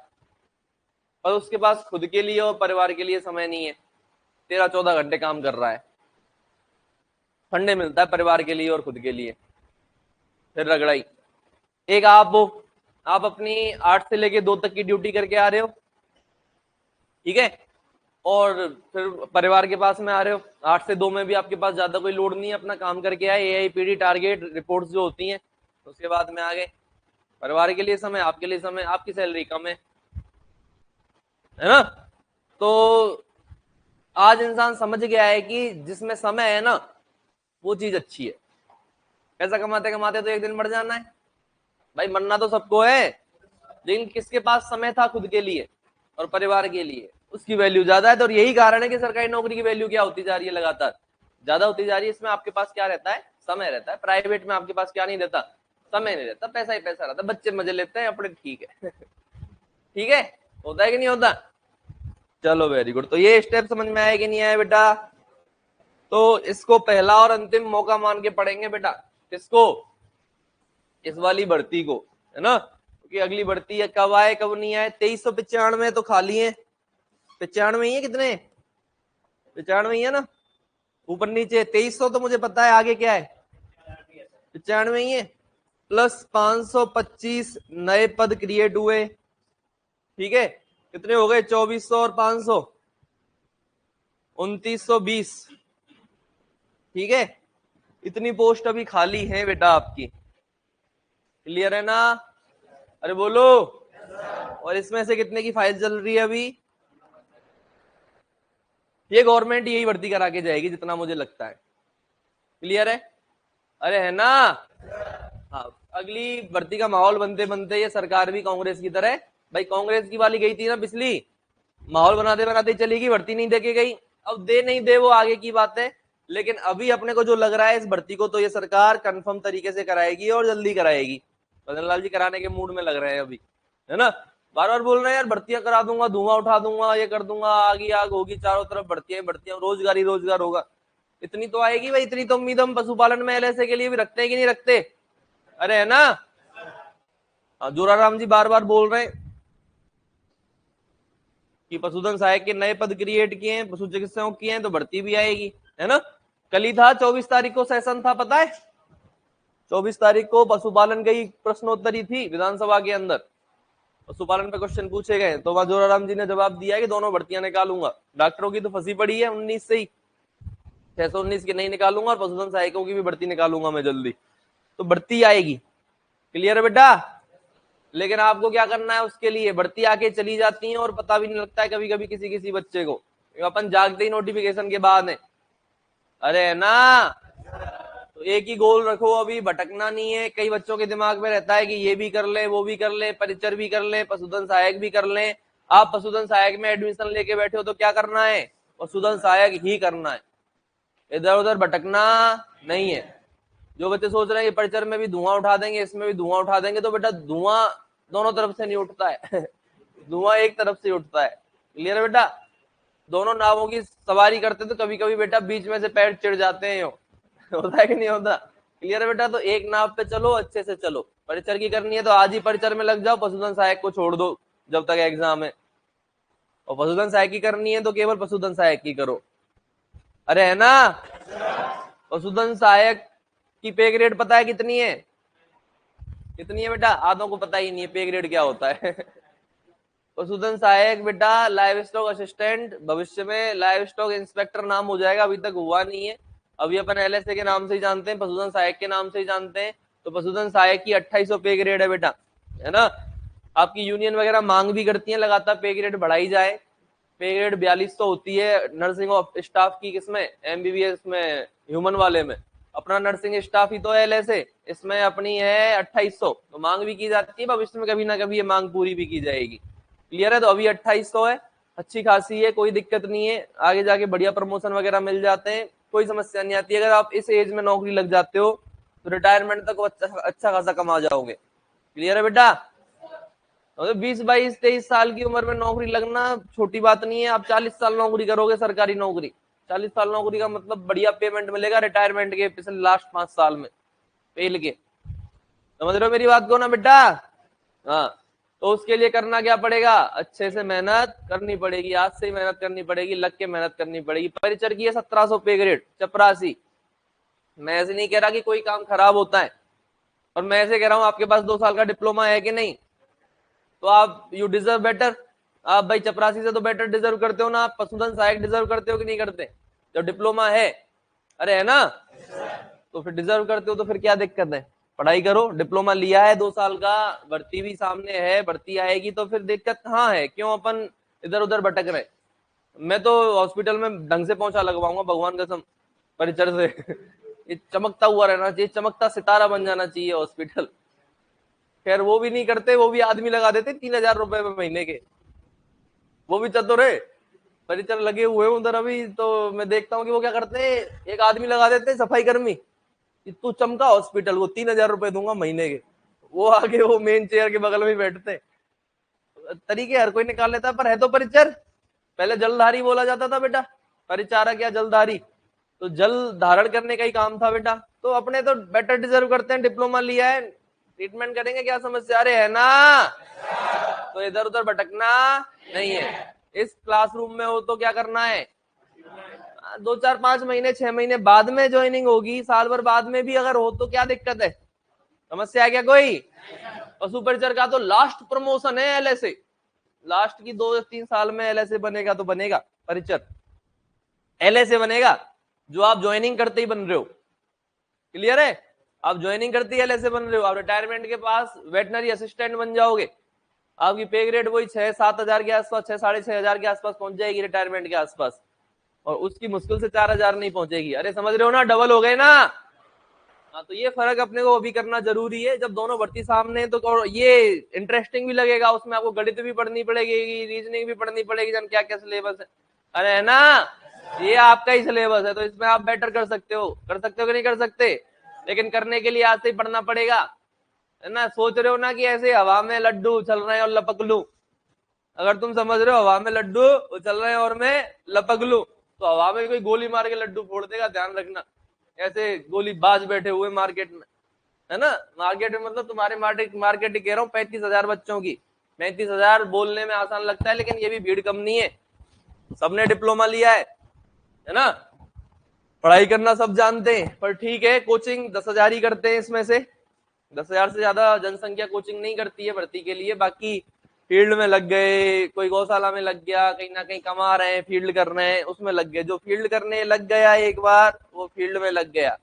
और उसके पास खुद के लिए और परिवार के लिए समय नहीं है, 13 14 घंटे काम कर रहा है, फंडे मिलता है परिवार के लिए और खुद के लिए, फिर रगड़ाई। एक आप हो, आप अपनी 8 से लेके 2 तक की ड्यूटी करके आ रहे हो, ठीक है। और फिर परिवार के पास में आ रहे हो, 8 से 2 में भी आपके पास ज्यादा कोई लोड नहीं है, अपना काम करके आए, एआईपीडी टारगेट रिपोर्ट्स जो होती हैं, उसके बाद में आ गए। परिवार के लिए समय, आपके लिए समय, आपकी सैलरी कम है ना। तो आज इंसान समझ गया है कि जिसमें समय है ना वो चीज अच्छी है। पैसा कमाते कमाते तो एक दिन मर जाना है भाई, मरना तो सबको है, लेकिन किसके पास समय था खुद के लिए और परिवार के लिए, उसकी वैल्यू ज्यादा है। तो यही कारण है कि सरकारी नौकरी की वैल्यू क्या होती जा रही है, लगातार ज्यादा होती जा रही है। इसमें आपके पास क्या रहता है, समय रहता है। प्राइवेट में आपके पास क्या नहीं रहता, समय नहीं रहता, पैसा ही पैसा रहता है, बच्चे मजे लेते हैं अपने, ठीक है। ठीक है, होता है कि नहीं होता। चलो वेरी गुड। तो ये स्टेप समझ में आया कि नहीं आया बेटा। तो इसको पहला और अंतिम मौका मान के पढ़ेंगे बेटा, किसको, इस वाली भर्ती को, है ना। क्योंकि अगली भर्ती है कब आए कब नहीं आए। 2395 तो खाली है, 95 ही है, कितने 95 ही है ना, ऊपर नीचे 2300 तो मुझे पता है, आगे क्या है 95 ही है, प्लस 525 नए पद क्रिएट हुए, ठीक है। कितने हो गए, 2400 और 500 2920, ठीक है। इतनी पोस्ट अभी खाली है बेटा आपकी, क्लियर है ना। अरे बोलो। और इसमें से कितने की फाइल चल रही है अभी, ये गवर्नमेंट यही भर्ती करा के जाएगी जितना मुझे लगता है, क्लियर है। अरे है ना। हाँ, अगली भर्ती का माहौल बनते बनते ये सरकार भी कांग्रेस की तरह, भाई कांग्रेस की वाली गई थी ना पिछली, माहौल बनाते बनाते चली गई, भर्ती नहीं देके गई। अब दे नहीं दे वो आगे की बात है, लेकिन अभी अपने को जो लग रहा है इस भर्ती को तो ये सरकार कंफर्म तरीके से कराएगी और जल्दी कराएगी। बदन लाल जी कराने के मूड में लग रहे हैं अभी, है ना। बार बार बोल रहे हैं यार भर्तियां करा दूंगा, धुआं उठा दूंगा, ये कर दूंगा, आग ही आग होगी चारों तरफ, भर्तियां भर्तियां, रोजगार ही रोजगार होगा। इतनी तो आएगी भाई, इतनी तो उम्मीद हम पशुपालन में एलएसए के लिए भी रखते हैं कि नहीं रखते। अरे है ना। जोराराम जी बार बार बोल रहे हैं कि पशुधन सहायक के नए पद क्रिएट किए हैं, पशु चिकित्सकों किए हैं, तो भर्ती भी आएगी, है ना। कल ही था 24 तारीख को सेशन था, पता है 24 तारीख को पशुपालन की प्रश्नोत्तरी थी विधानसभा के अंदर, पशुपालन पे क्वेश्चन पूछे गए, तो वहां जोराराम जी ने जवाब दिया है कि दोनों भर्तियां निकालूंगा। डॉक्टरों की तो फंसी पड़ी है 19 से ही, 619 की नहीं निकालूंगा, और पशुधन सहायकों की भी भर्ती निकालूंगा मैं जल्दी, तो भर्ती आएगी, क्लियर है बेटा। लेकिन आपको क्या करना है, उसके लिए भर्ती आके चली जाती है और पता भी नहीं लगता है कभी कभी किसी किसी बच्चे को, अपन जागते ही नोटिफिकेशन के बाद है। अरे है ना। तो एक ही गोल रखो, अभी भटकना नहीं है। कई बच्चों के दिमाग में रहता है कि ये भी कर ले, वो भी कर ले, परिचर भी कर ले, पशुधन सहायक भी कर ले। आप पशुधन सहायक में एडमिशन लेके बैठे हो तो क्या करना है, पशुधन सहायक ही करना है, इधर उधर भटकना नहीं है। जो बच्चे सोच रहे हैं कि परिचर में भी धुआं उठा देंगे, इसमें भी धुआं उठा देंगे, तो बेटा धुआं दोनों तरफ से नहीं उठता है। धुआं एक तरफ से उठता है, क्लियर है बेटा। दोनों नावों की सवारी करते तो कभी कभी बेटा बीच में से पैर चिढ़ जाते हैं, होता है कि नहीं होता, क्लियर है बेटा। तो एक नाव पे चलो, अच्छे से चलो। परिचर की करनी है तो आज ही परिचर में लग जाओ, पशुधन सहायक को छोड़ दो जब तक एग्जाम है। और पशुधन सहायक की करनी है तो केवल पशुधन सहायक की करो। अरे है ना। पशुधन सहायक की पे ग्रेड पता है कितनी है, कितनी है बेटा, आधों को पता ही नहीं है पे ग्रेड क्या होता है। पशुधन सहायक बेटा लाइव स्टॉक असिस्टेंट, भविष्य में लाइव स्टॉक इंस्पेक्टर नाम हो जाएगा, अभी तक हुआ नहीं है। अभी अपन एलएसए के नाम से ही जानते हैं, पशुधन सहायक के नाम से ही जानते हैं। तो पशुधन सहायक की 2800 पे ग्रेड है बेटा, है ना। आपकी यूनियन वगैरह मांग भी करती है लगातार पे ग्रेड बढ़ाई जाए। पे ग्रेड 4200 होती है नर्सिंग स्टाफ की, किसमें, एमबीबीएस में, ह्यूमन वाले में। अपना नर्सिंग स्टाफ ही तो है एलएसए, इसमें अपनी है 2800, तो मांग भी की जाती है, भविष्य में कभी ना कभी ये मांग पूरी भी की जाएगी, क्लियर है। तो अभी 2800 है, अच्छी खासी है, कोई दिक्कत नहीं है, आगे जाके बढ़िया प्रमोशन वगैरह मिल जाते हैं, कोई समस्या नहीं आती। अगर आप इस एज में नौकरी लग जाते हो तो रिटायरमेंट तक अच्छा खासा कमा जाओगे, क्लियर है बेटा। तो 20 22 23 साल की उम्र में नौकरी लगना छोटी बात नहीं है। आप 40 साल नौकरी करोगे सरकारी नौकरी, 40 साल नौकरी का मतलब बढ़िया पेमेंट मिलेगा रिटायरमेंट के पिछले लास्ट 5 साल में पेल के, समझ रहे हो मेरी बात को ना बेटा। हाँ, तो उसके लिए करना क्या पड़ेगा, अच्छे से मेहनत करनी पड़ेगी, आज से ही मेहनत करनी पड़ेगी, लग के मेहनत करनी पड़ेगी। परिचर की है 1700 पे ग्रेड, चपरासी। मैं ऐसे नहीं कह रहा कि कोई काम खराब होता है, और मैं ऐसे कह रहा हूं आपके पास 2 साल का डिप्लोमा है कि नहीं, तो आप यू डिजर्व बेटर, आप भाई चपरासी से तो बेटर डिजर्व करते हो ना, आप पशुधन सहायक डिजर्व करते हो कि नहीं करते? जब डिप्लोमा है, अरे है ना, तो फिर डिजर्व करते हो, तो फिर क्या दिक्कत है? पढ़ाई करो, डिप्लोमा लिया है 2 साल का, भर्ती भी सामने है, भर्ती आएगी, तो फिर दिक्कत कहाँ है? क्यों अपन इधर उधर भटक रहे? मैं तो हॉस्पिटल में ढंग से पोंछा लगवाऊंगा, भगवान कसम, परिचर से ये चमकता हुआ रहना चाहिए, चमकता सितारा बन जाना चाहिए हॉस्पिटल। खैर वो भी नहीं करते, वो भी आदमी लगा देते 3,000 रुपए महीने के, वो भी चतुर है, परिचर लगे हुए हैं उधर अभी, तो मैं देखता हूँ कि वो क्या करते हैं, एक आदमी लगा देते हैं सफाई कर्मी, तू चमका हॉस्पिटल, वो 3,000 रुपए दूंगा महीने के, वो आगे वो मेन चेयर के बगल में बैठते हैं। तरीके हर कोई निकाल लेता है, पर है तो परिचर। पहले जलधारी बोला जाता था बेटा, परिचारक या जलधारी, तो जल धारण करने का ही काम था बेटा। तो अपने तो बेटर डिजर्व करते हैं, डिप्लोमा लिया है, ट्रीटमेंट करेंगे, क्या समस्या? अरे है ना, तो इधर उधर भटकना नहीं है। इस क्लासरूम में हो तो क्या करना है, 2 4 5 महीने 6 महीने बाद में ज्वाइनिंग होगी, साल भर बाद में भी अगर हो तो क्या दिक्कत है? समस्या है क्या कोई? पशु परिचर का तो लास्ट प्रमोशन है एलएसए, लास्ट की 2 3 साल में एलएसए बनेगा तो बनेगा परिचर, एलएसए बनेगा, जो आप ज्वाइनिंग करते ही बन रहे हो। क्लियर है? आप ज्वाइनिंग करते ही एलएसए बन रहे हो, आप रिटायरमेंट के पास वेटनरी असिस्टेंट बन जाओगे, आपकी पे ग्रेड वही 6-7 हजार के आसपास, 6-6.5 हजार के आसपास पहुंच जाएगी रिटायरमेंट के आसपास, और उसकी मुश्किल से 4,000 नहीं पहुंचेगी। अरे समझ रहे हो ना, डबल हो गए ना। हाँ, तो ये फर्क अपने को अभी करना जरूरी है, जब दोनों भर्ती सामने तो, और ये इंटरेस्टिंग भी लगेगा, उसमें आपको गणित भी पढ़नी पड़ेगी, रीजनिंग भी पढ़नी पड़ेगी, जन क्या क्या सिलेबस है। अरे है ना, ये आपका ही सिलेबस है, तो इसमें आप बेटर कर सकते हो, कर सकते हो कि नहीं कर सकते? लेकिन करने के लिए आज से ही पढ़ना पड़ेगा, है ना। सोच रहे हो ना कि ऐसे हवा में लड्डू उछल रहे हैं और लपक लूं, अगर तुम समझ रहे हो हवा में लड्डू उछल रहे हैं और मैं लपक लूं, तो हवा में कोई गोली मार के लड्डू फोड़ देगा, ध्यान रखना। ऐसे गोली बाज बैठे हुए मार्केट में, है ना, मार्केट में, मतलब तुम्हारे मार्केट ही कह रहा हूँ, 35,000 बच्चों की, 35,000 बोलने में आसान लगता है, लेकिन ये भी भीड़ कम नहीं है, सबने डिप्लोमा लिया है ना, पढ़ाई करना सब जानते हैं। पर ठीक है, कोचिंग 10,000 ही करते हैं, इसमें से 10,000 से ज्यादा जनसंख्या कोचिंग नहीं करती है भर्ती के लिए। बाकी फील्ड में लग गए, कोई गौशाला में लग गया, कहीं ना कहीं कमा रहे हैं, फील्ड कर रहे हैं, उसमें लग गए। जो फील्ड करने लग गया एक बार, वो फील्ड में लग गया,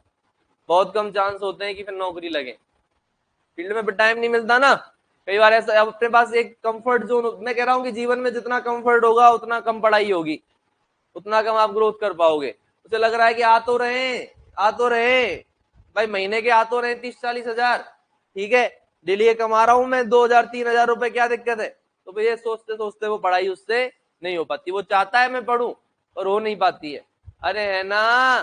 बहुत कम चांस होते हैं कि फिर नौकरी लगे, फील्ड में टाइम नहीं मिलता ना। कई बार ऐसा, अपने पास एक कंफर्ट जोन, मैं कह रहा हूँ कि जीवन में जितना कंफर्ट होगा उतना कम पढ़ाई होगी, उतना कम आप ग्रोथ कर पाओगे। उसे लग रहा है कि आ तो रहे भाई, महीने के आ तो रहे 30-40 हजार, ठीक है, डेली ये कमा रहा हूं मैं 2,000-3,000 रुपए, क्या दिक्कत है? तो भैया सोचते सोचते वो पढ़ाई उससे नहीं हो पाती, वो चाहता है मैं पढ़ूं और हो नहीं पाती है। अरे है ना,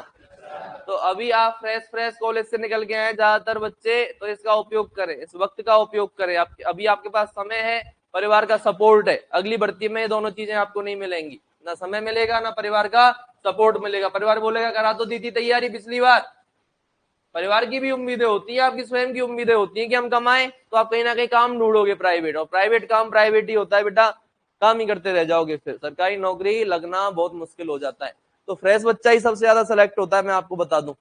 तो अभी आप फ्रेश फ्रेश कॉलेज से निकल के आए ज्यादातर बच्चे, तो इसका उपयोग करें, इस वक्त का उपयोग करें। आप अभी आपके पास समय है, परिवार का सपोर्ट है, अगली भर्ती में ये दोनों चीजें आपको नहीं मिलेंगी, ना समय मिलेगा ना परिवार का सपोर्ट मिलेगा। परिवार बोलेगा करा तो दी थी तैयारी पिछली बार, परिवार की भी उम्मीदें होती है, आपकी स्वयं की उम्मीदें होती है कि हम कमाएं, तो आप कहीं ना कहीं काम ढूंढोगे प्राइवेट, और प्राइवेट काम प्राइवेट ही होता है बेटा, काम ही करते रह जाओगे, फिर सरकारी नौकरी लगना बहुत मुश्किल हो जाता है। तो फ्रेश बच्चा ही सबसे ज्यादा सेलेक्ट होता है, मैं आपको बता दूं,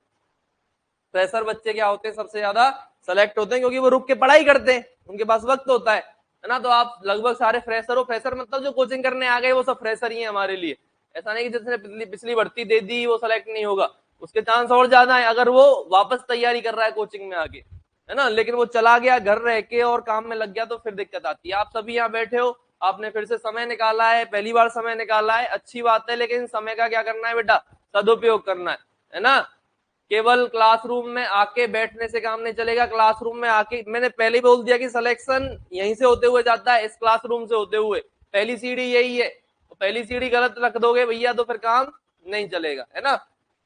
फ्रेशर बच्चे क्या होते हैं, सबसे ज्यादा सेलेक्ट होते हैं, क्योंकि वो रुक के पढ़ाई करते हैं, उनके पास वक्त होता है ना। तो आप लगभग सारे फ्रेशर हो, फ्रेशर मतलब जो कोचिंग करने आ गए वो सब फ्रेशर ही है हमारे लिए। ऐसा नहीं कि जिसने पिछली भर्ती दे दी वो सेलेक्ट नहीं होगा, उसके चांस और ज्यादा है अगर वो वापस तैयारी कर रहा है कोचिंग में आके, है ना। लेकिन वो चला गया घर रह के और काम में लग गया, तो फिर दिक्कत आती है। आप सभी यहाँ बैठे हो, आपने फिर से समय निकाला है, पहली बार समय निकाला है, अच्छी बात है, लेकिन समय का क्या करना है बेटा, सदुपयोग करना है ना। केवल क्लासरूम में आके बैठने से काम नहीं चलेगा, क्लासरूम में आके, मैंने पहले ही बोल दिया कि सिलेक्शन यहीं से होते हुए जाता है, इस क्लासरूम से होते हुए, पहली सीढ़ी यही है। तो पहली सीढ़ी गलत रख दोगे भैया तो फिर काम नहीं चलेगा, है ना।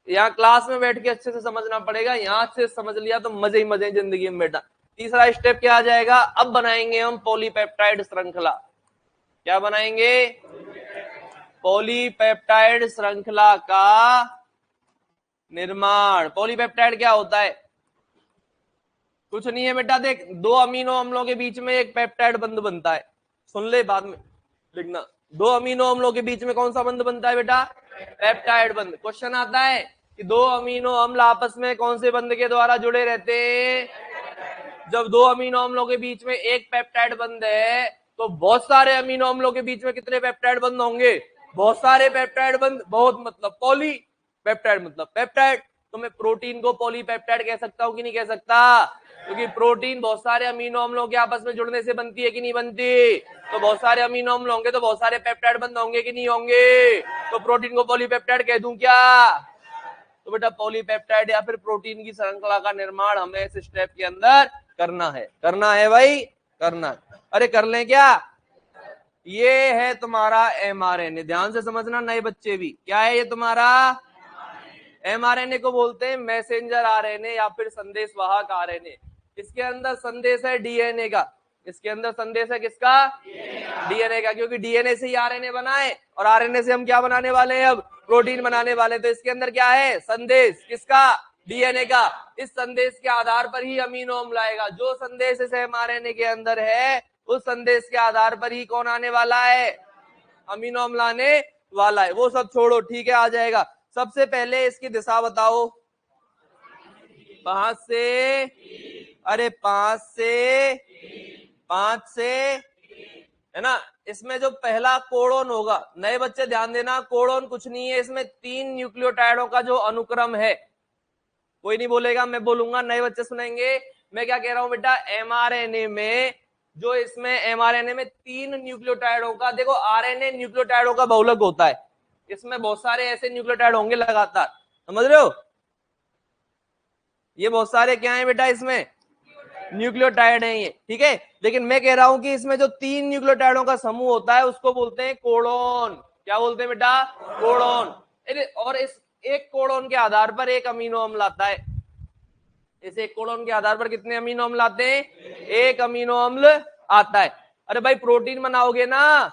यहाँ क्लास में बैठ के अच्छे से समझना पड़ेगा, यहाँ अच्छे से समझ लिया तो मजे ही मजे जिंदगी में बेटा। तीसरा स्टेप क्या आ जाएगा, अब बनाएंगे हम पॉलीपेप्टाइड श्रृंखला। क्या बनाएंगे? पॉलीपेप्टाइड श्रृंखला का निर्माण। पॉलीपेप्टाइड क्या होता है? कुछ नहीं है बेटा, देख, 2 अमीनो अम्लों के बीच में एक पेप्टाइड बंध बनता है, सुन ले बाद में लिखना। 2 अमीनो अम्लों के बीच में कौन सा बंध बनता है बेटा? पेप्टाइड बंध। क्वेश्चन आता है कि 2 अमीनो अम्ल आपस में कौन से बंध के द्वारा जुड़े रहते हैं? जब 2 अमीनो अम्लों के बीच में एक पेप्टाइड बंध है तो बहुत सारे अमीनो अम्लों के बीच में कितने पेप्टाइड बंद होंगे? बहुत सारे पेप्टाइड बंद। बहुत मतलब पॉली पेप्टाइड मतलब पेप्टाइड। तो मैं प्रोटीन को पॉलीपेप्टाइड कह सकता हूं कि नहीं कह सकता? क्योंकि प्रोटीन बहुत सारे अमीनो अम्लों के आपस में जुड़ने से बनती है कि नहीं बनती? तो बहुत सारे अमीनो अम्ल होंगे तो बहुत सारे पेप्टाइड बंद होंगे कि नहीं होंगे? तो प्रोटीन को पॉलीपेप्टाइड कह दूं क्या? तो बेटा पॉलीपेप्टाइड या फिर प्रोटीन की श्रृंखला का निर्माण हमें इस स्टेप के अंदर करना है भाई, करना है। अरे कर लें क्या? ये है तुम्हारा एमआरएनए। ध्यान से समझना नए बच्चे भी, क्या है ये तुम्हारा? एमआरएनए को बोलते हैं मैसेंजर आरएनए या फिर संदेशवाहक आरएनए। इसके अंदर संदेश है डीएनए का। इसके अंदर संदेश है किसका? डीएनए का, क्योंकि डीएनए से ही आरएनए बना है और आरएनए से हम क्या बनाने वाले हैं? अब प्रोटीन बनाने वाले। तो इसके अंदर क्या है? संदेश किसका? डीएनए का। इस संदेश के आधार पर ही अमीनो अम्ल आएगा। जो संदेश इस एमआरएनए के अंदर है उस संदेश के आधार पर ही कौन आने वाला है? अमीनो अम्ल आने वाला है। वो सब छोड़ो, ठीक है, आ जाएगा। सबसे पहले इसकी दिशा बताओ। 5 से, अरे 5 से है ना। इसमें जो पहला कोडोन होगा, नए बच्चे ध्यान देना, कोडोन कुछ नहीं है, इसमें 3 न्यूक्लियोटाइडों का जो अनुक्रम है। कोई नहीं बोलेगा, मैं बोलूंगा, नए बच्चे सुनेंगे। मैं क्या कह रहा हूं बेटा? एमआरएनए में जो इसमें एमआरएनए में 3 न्यूक्लियोटाइडों का, देखो आरएनए न्यूक्लियोटाइडों का बहुलक होता है, इसमें बहुत सारे ऐसे न्यूक्लियोटाइड होंगे लगातार, समझ रहे हो? ये बहुत सारे क्या है बेटा? इसमें न्यूक्लियोटाइड है ये, ठीक है। लेकिन मैं कह रहा हूं कि इसमें जो 3 न्यूक्लियोटाइडों का समूह होता है उसको बोलते हैं कोडोन। क्या बोलते हैं बेटा? कोडोन। और इस एक कोडोन के आधार पर एक अमीनो अम्ल आता है। इस एक कोडोन के आधार पर कितने अमीनो अम्ल आते हैं? एक अमीनो अम्ल आता है। अरे भाई प्रोटीन बनाओगे ना,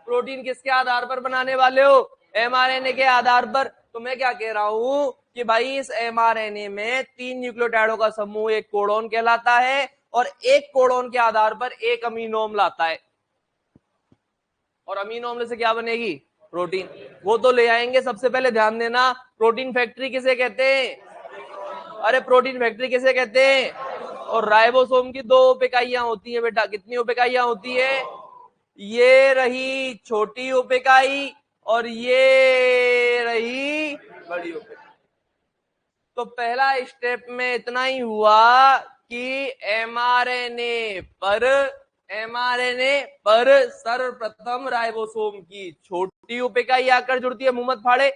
प्रोटीन किसके आधार पर बनाने वाले हो? एमआरएनए के आधार पर। तो मैं क्या कह रहा हूं कि भाई इस एमआरएनए में 3 न्यूक्लियोटाइडों का समूह एक कोडोन कहलाता है और एक कोडोन के आधार पर एक अमीनो अम्ल आता है। और अमीनो अम्ल से क्या बनेगी? प्रोटीन। वो तो ले आएंगे। सबसे पहले ध्यान देना, प्रोटीन फैक्ट्री किसे कहते हैं? अरे प्रोटीन फैक्ट्री किसे कहते हैं? और राइबोसोम की 2 उप इकाइयां होती है बेटा। कितनी उप इकाइयां होती है? ये रही छोटी उप इकाई और ये रही बड़ी उप इकाई। तो पहला स्टेप में इतना ही हुआ कि एमआरएनए पर सर्वप्रथम राइबोसोम की छोटी उप इकाई आकर जुड़ती है। मुंह मत फाड़े।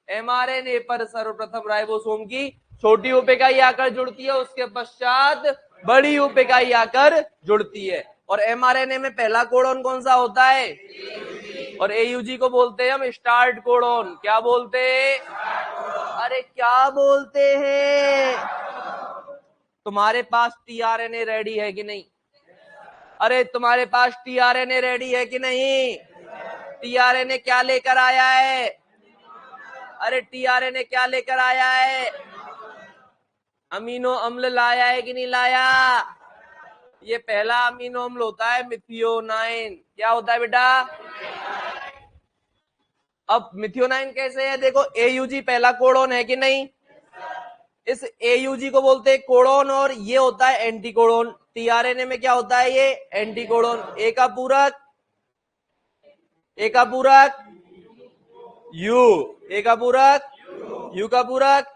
एमआरएनए पर सर्वप्रथम राइबोसोम की छोटी उप इकाई आकर जुड़ती है, उसके पश्चात बड़ी उप इकाई आकर जुड़ती है। और एमआरएनए में पहला कोडोन कौन सा होता है? और एयूजी को बोलते हैं हम स्टार्ट कोडोन। क्या बोलते हैं? अरे क्या बोलते हैं? तुम्हारे पास टीआरएनए रेडी है कि नहीं? अरे तुम्हारे पास टीआरएनए रेडी है कि नहीं? टीआरएनए क्या लेकर आया है? अरे टीआरएनए क्या लेकर आया है? अमीनो अम्ल लाया है कि नहीं लाया? ये पहला अमीनो अम्ल होता है मिथियोनाइन। क्या होता है बेटा? अब मिथियोनाइन कैसे है? देखो एयूजी पहला कोडोन है कि नहीं? इस एयूजी को बोलते हैं कोडोन और ये होता है एंटीकोडोन। टीआरएनए में क्या होता है? ये एंटीकोडोन। ए का पूरक यू, ए का पूरक यू का पूरक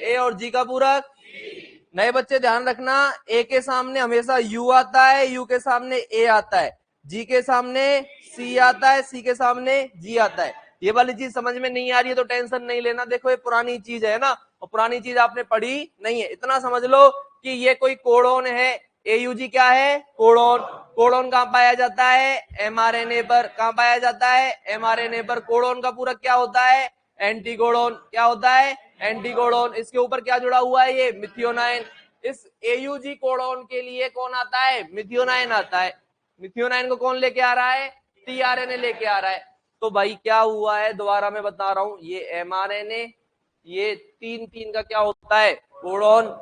ए और जी का पूरक। नए बच्चे ध्यान रखना, ए के सामने हमेशा यू आता है, यू के सामने ए आता है, जी के सामने सी आता है, सी के सामने जी आता है। ये वाली चीज समझ में नहीं आ रही है तो टेंशन नहीं लेना। देखो ये पुरानी चीज है ना, और पुरानी चीज आपने पढ़ी नहीं है। इतना समझ लो कि ये कोई कोडोन है। एयूजी क्या है? कोडोन। कोडोन कहां पाया जाता है? एमआरएनए पर। कहां पाया जाता है? एमआरएनए पर। कोडोन का पूरक क्या होता है? एंटीकोडोन। क्या होता है? एंटीकोडोन। इसके ऊपर क्या जुड़ा हुआ है? ये मिथियोनाइन। इस एयूजी कोडोन के लिए कौन आता है? मिथियोनाइन आता है। मिथियोनाइन को कौन लेके आ रहा है? टीआरएनए लेके आ रहा है। तो भाई क्या हुआ है, दोबारा मैं बता रहा हूं, ये एमआरएनए, ये 3 का क्या होता है? कोडोन।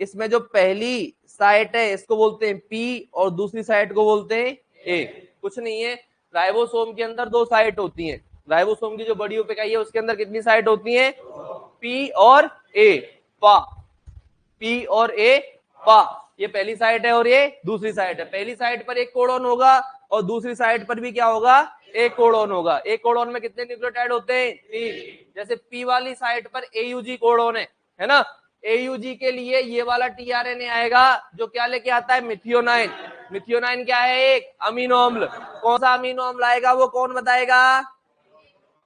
इसमें जो पहली साइट है इसको बोलते हैं पी और दूसरी साइट को बोलते हैं ए। कुछ नहीं है, राइबोसोम के अंदर 2 साइट होती हैं। राइबोसोम की जो बड़ी उप इकाई है उसके अंदर कितनी साइट होती है? पी और ए। पी और ए पा, ये पहली साइट है और ये दूसरी साइट है। पहली साइट पर एक कोडोन होगा, और दूसरी साइड पर भी क्या होगा, एक कोडोन होगा। एक कोडोन में कितने न्यूक्लियोटाइड होते हैं, 3। जैसे पी वाली साइड पर एयूजी कोडोन है ना, एयूजी के लिए ये वाला टीआरएनए आएगा जो क्या लेके आता है, मिथियोनाइन। मिथियोनाइन क्या है, एक अमीनो अम्ल। कौन सा अमीनो अम्ल आएगा वो कौन बताएगा,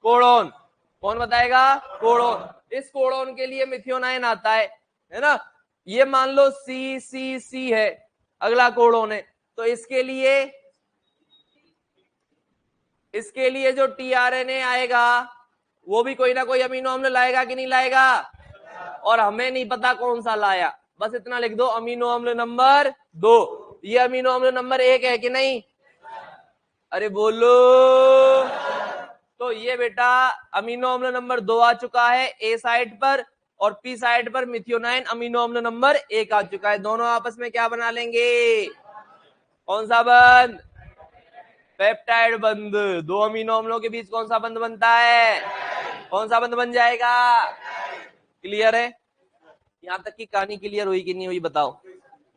कोडोन। कौन बताएगा, कोडोन। इस कोडोन के लिए मिथियोनाइन आता है ना। ये मान लो सी सी सी है, अगला कोडोन है, तो इसके लिए जो टीआरएनए आएगा वो भी कोई ना कोई अमीनो अम्ल लाएगा कि नहीं लाएगा, और हमें नहीं पता कौन सा लाया, बस इतना लिख दो, अमीनो अम्ल नंबर 2। ये अमीनो अम्ल नंबर 1 है कि नहीं, अरे बोलो। तो ये बेटा अमीनो अम्ल नंबर 2 आ चुका है ए साइड पर, और पी साइड पर मिथियोनाइन अमीनो अम्ल नंबर 1 आ चुका है। दोनों आपस में क्या बना लेंगे, कौन सा बंध, पेप्टाइड बंध। दो अमीनो अम्लों के बीच कौन सा बंध बनता है, कौन सा बंध बन जाएगा, क्लियर है। यहां तक की कहानी क्लियर हुई कि नहीं हुई बताओ।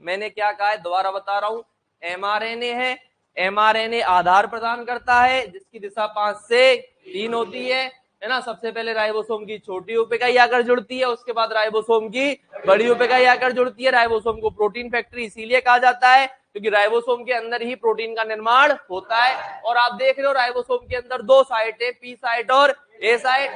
मैंने क्या कहा है दोबारा बता रहा हूं, एमआरएनए है, एमआरएनए आधार प्रदान करता है जिसकी दिशा 5 से 3 होती है ना। सबसे पहले राइबोसोम की छोटी उप-इकाई आकर जुड़ती है, उसके बाद राइबोसोम की बड़ी उप-इकाई आकर जुड़ती है। राइबोसोम को प्रोटीन फैक्ट्री इसीलिए कहा जाता है क्योंकि राइबोसोम के अंदर ही प्रोटीन का निर्माण होता है। और आप देख रहे हो राइबोसोम के अंदर 2 साइट है, पी साइट और ए साइट।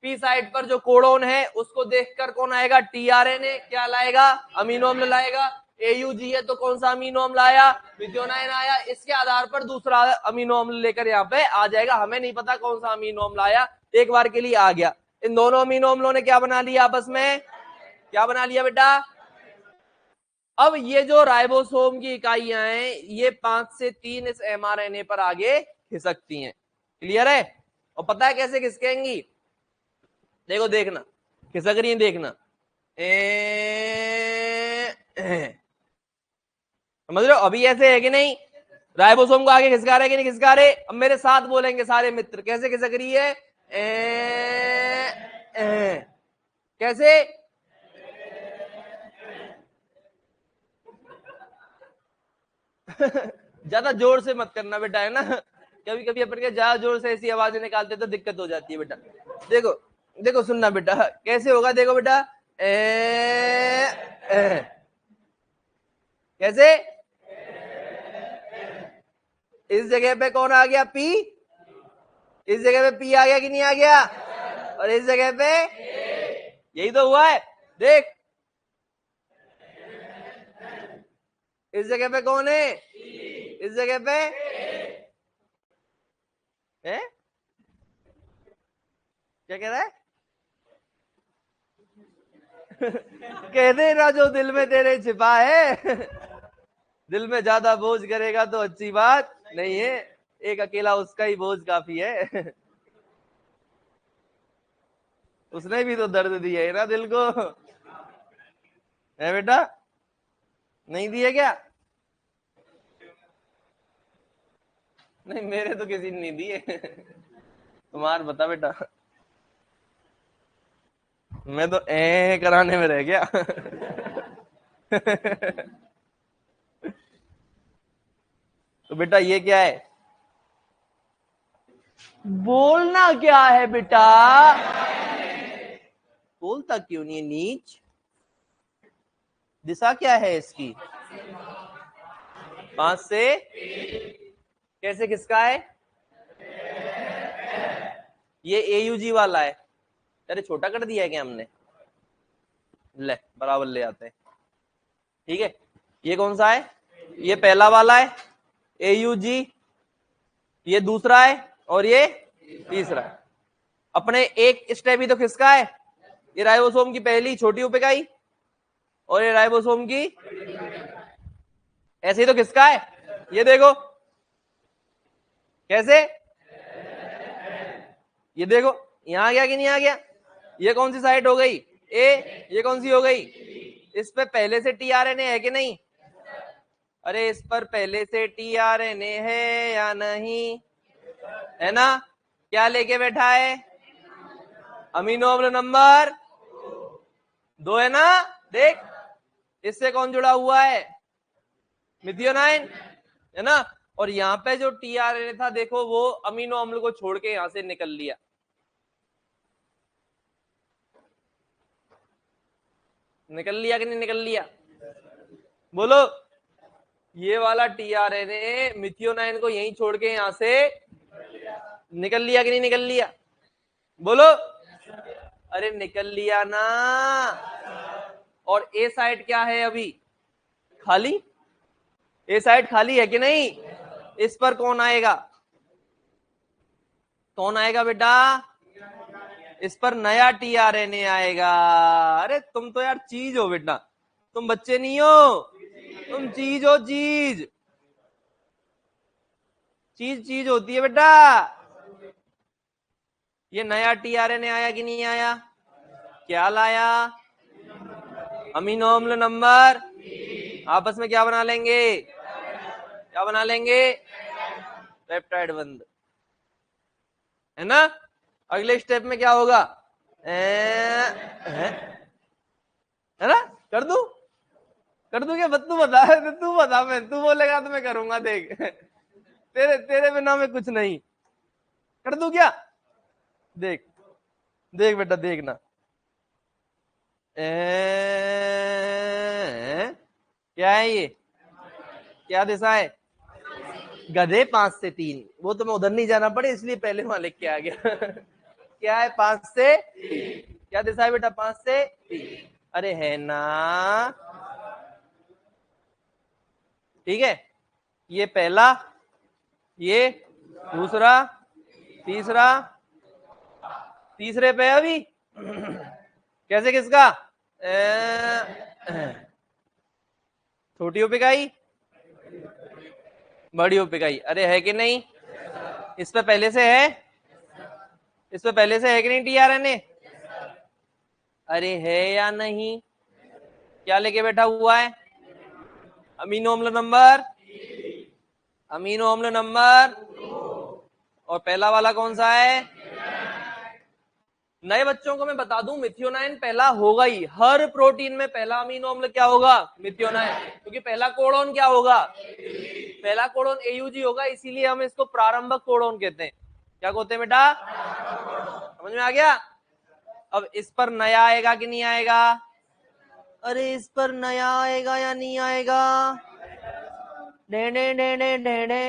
पी साइट पर जो कोडोन है उसको देखकर कौन आएगा, टीआरएनए क्या लाएगा, अमीनो अम्ल लाएगा। एयूजी है तो कौन सा अमीनो अम्ल आया, मिथियोनाइन आया। इसके आधार पर दूसरा अमीनो अम्ल लेकर यहाँ पे आ जाएगा, हमें नहीं पता कौन सा अमीनो अम्ल आया, एक बार के लिए आ गया। इन दोनों अमीनो अम्लों ने क्या बना लिया आपस में, क्या बना लिया बेटा। अब ये जो राइबोसोम की इकाइयां हैं ये 5 से 3 इस एमआरएनए पर आगे खिसकती हैं, क्लियर है। और पता है कैसे खिसकेंगी, देखो देखना, खिसक रही है देखना, समझ रहे हो। अभी ऐसे है कि नहीं, राइबोसोम को आगे खिसका रहे कि नहीं खिसका रहे। अब मेरे साथ बोलेंगे सारे मित्र, कैसे खिसक रही है, कैसे, ज्यादा जोर से मत करना बेटा, है ना। कभी कभी अपन के ज्यादा जोर से ऐसी आवाजें निकालते तो दिक्कत हो जाती है बेटा। देखो देखो सुनना बेटा, कैसे होगा, देखो बेटा, कैसे, इस जगह पे कौन आ गया, पी। इस जगह पे पी आ गया कि नहीं आ गया, और इस जगह पे यही तो हुआ है, देख इस जगह पे कौन है, इस जगह पे है, क्या कह रहा है, कहते ना जो दिल में तेरे छिपा है। दिल में ज्यादा बोझ करेगा तो अच्छी बात नहीं है, एक अकेला उसका ही बोझ काफी है। उसने भी तो दर्द दिया है ना दिल को, है बेटा, नहीं दिए क्या, नहीं मेरे तो किसी ने नहीं दिए। तुम्हार बता बेटा, मैं तो कराने में रह गया। तो बेटा ये क्या है, बोलना क्या है बेटा, बोलता क्यों नहीं है नीच, दिशा क्या है इसकी, 5 से, कैसे किसका है, ये एयूजी वाला है, अरे छोटा कर दिया है क्या हमने, ले बराबर ले आते हैं, ठीक है। ये कौन सा है, ये पहला वाला है एयूजी, ये दूसरा है और ये तीसरा है। अपने एक स्टेप ही तो खिसका है, ये राइबोसोम की पहली छोटी उप-इकाई और ये राइबोसोम की, ऐसे ही तो खिसका है, ये देखो कैसे, ये देखो यहां आ गया कि नहीं आ गया। ये कौन सी साइट हो गई, ए, ये कौन सी हो गई, इस पे पहले से टीआरएनए है कि नहीं, अरे इस पर पहले से टीआरएनए है या नहीं, है ना, क्या लेके बैठा है, अमीनो अम्ल नंबर 2 है ना, देख इससे कौन जुड़ा हुआ है, मिथियोनाइन, है ना। और यहाँ पे जो टीआरएनए था देखो वो अमीनो अम्ल को छोड़ के यहां से निकल लिया। निकल लिया कि नहीं निकल लिया? बोलो। ये वाला टीआरएनए मिथियोनाइन को यहीं छोड़ के यहां से निकल लिया कि नहीं निकल लिया? बोलो। अरे निकल लिया ना। और ए साइड क्या है अभी? खाली। ए साइड खाली है कि नहीं? इस पर कौन आएगा? कौन आएगा बेटा? इस पर नया टीआरएनए आएगा। अरे तुम तो यार चीज हो बेटा, तुम बच्चे नहीं हो, तुम चीज हो। चीज चीज चीज होती है बेटा। ये नया टीआरएनए आया कि नहीं आया? क्या लाया? अमीनो अम्ल नंबर। आपस में क्या बना लेंगे? क्या बना लेंगे? पेप्टाइड बंद, है ना। अगले स्टेप में क्या होगा? है ना। कर दूं? कर दूं क्या? तू बता, तू बता। मैं, तू बोलेगा तो मैं करूंगा। देख तेरे तेरे बिना मैं कुछ नहीं। कर दूं क्या? देख देख बेटा, देखना। क्या है ये? क्या दिशा है? गधे 5 से 3। वो तो मैं उधर नहीं जाना पड़े इसलिए पहले वहां लिख के आ गया। क्या है? 5 से 3। क्या दिशा है बेटा? 5 से 3। अरे है ना। ठीक है। ये पहला, ये दूसरा, तीसरा, तीसरे पे अभी कैसे? किसका? छोटी ओपिकाई, बड़ी ओपिकाई। अरे है कि नहीं? इस पे पहले से है? इस पे पहले से है कि नहीं टीआरएनए? अरे है या नहीं? क्या लेके बैठा हुआ है? अमीनो अम्ल नंबर। अमीनो अम्ल नंबर। और पहला वाला कौन सा है? नए बच्चों को मैं बता दूं, मिथियोनाइन पहला होगा ही। हर प्रोटीन में पहला अमीनो अम्ल क्या होगा? मिथियोनाइन। क्योंकि पहला कोडोन क्या होगा? पहला कोडोन एयूजी होगा, इसीलिए हम इसको प्रारंभक कोडोन कहते हैं। क्या कहते हैं बेटा? समझ में आ गया? अब इस पर नया आएगा कि नहीं आएगा? अरे इस पर नया आएगा या नहीं आएगा? ढेणे ढेणे ढेणे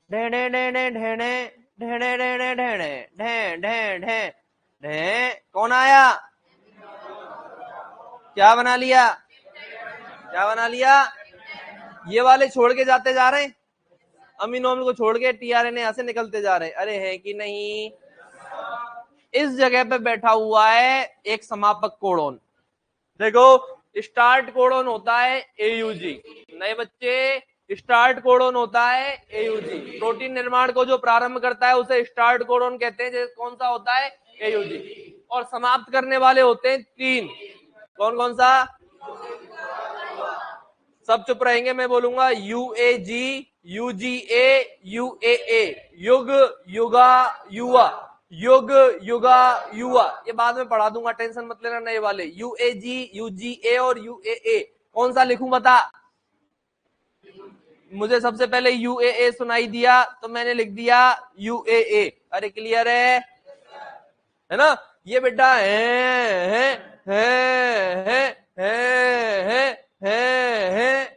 ढेणे ढेणे ढेणे ढेणे ढेणे ढेणे ढे ढे ढे ढे। कौन आया? क्या बना लिया? क्या बना लिया? ये वाले छोड़ के जाते जा रहे हैं, अमीनो अम्ल को छोड़ के टीआरएनए यहां से निकलते जा रहे हैं। अरे है कि नहीं? इस जगह पे बैठा हुआ है एक समापक कोडोन। देखो, स्टार्ट कोडोन होता है एयूजी। नए बच्चे, स्टार्ट कोडोन होता है एयूजी। प्रोटीन निर्माण को जो प्रारंभ करता है उसे स्टार्ट कोडोन कहते हैं। कौन सा होता है? एयूजी। और समाप्त करने वाले होते हैं 3। कौन कौन सा? सब चुप रहेंगे, मैं बोलूंगा। यूएजी, यूजीए, यूएए। युग, युगा, युवा। युग, युगा, युवा। ये बाद में पढ़ा दूंगा, टेंशन मत लेना। नए वाले यूएजी, यूजीए और यूएए। कौन सा लिखूं बता? मुझे सबसे पहले यूएए सुनाई दिया तो मैंने लिख दिया यूएए। अरे क्लियर है ना। ये बेटा है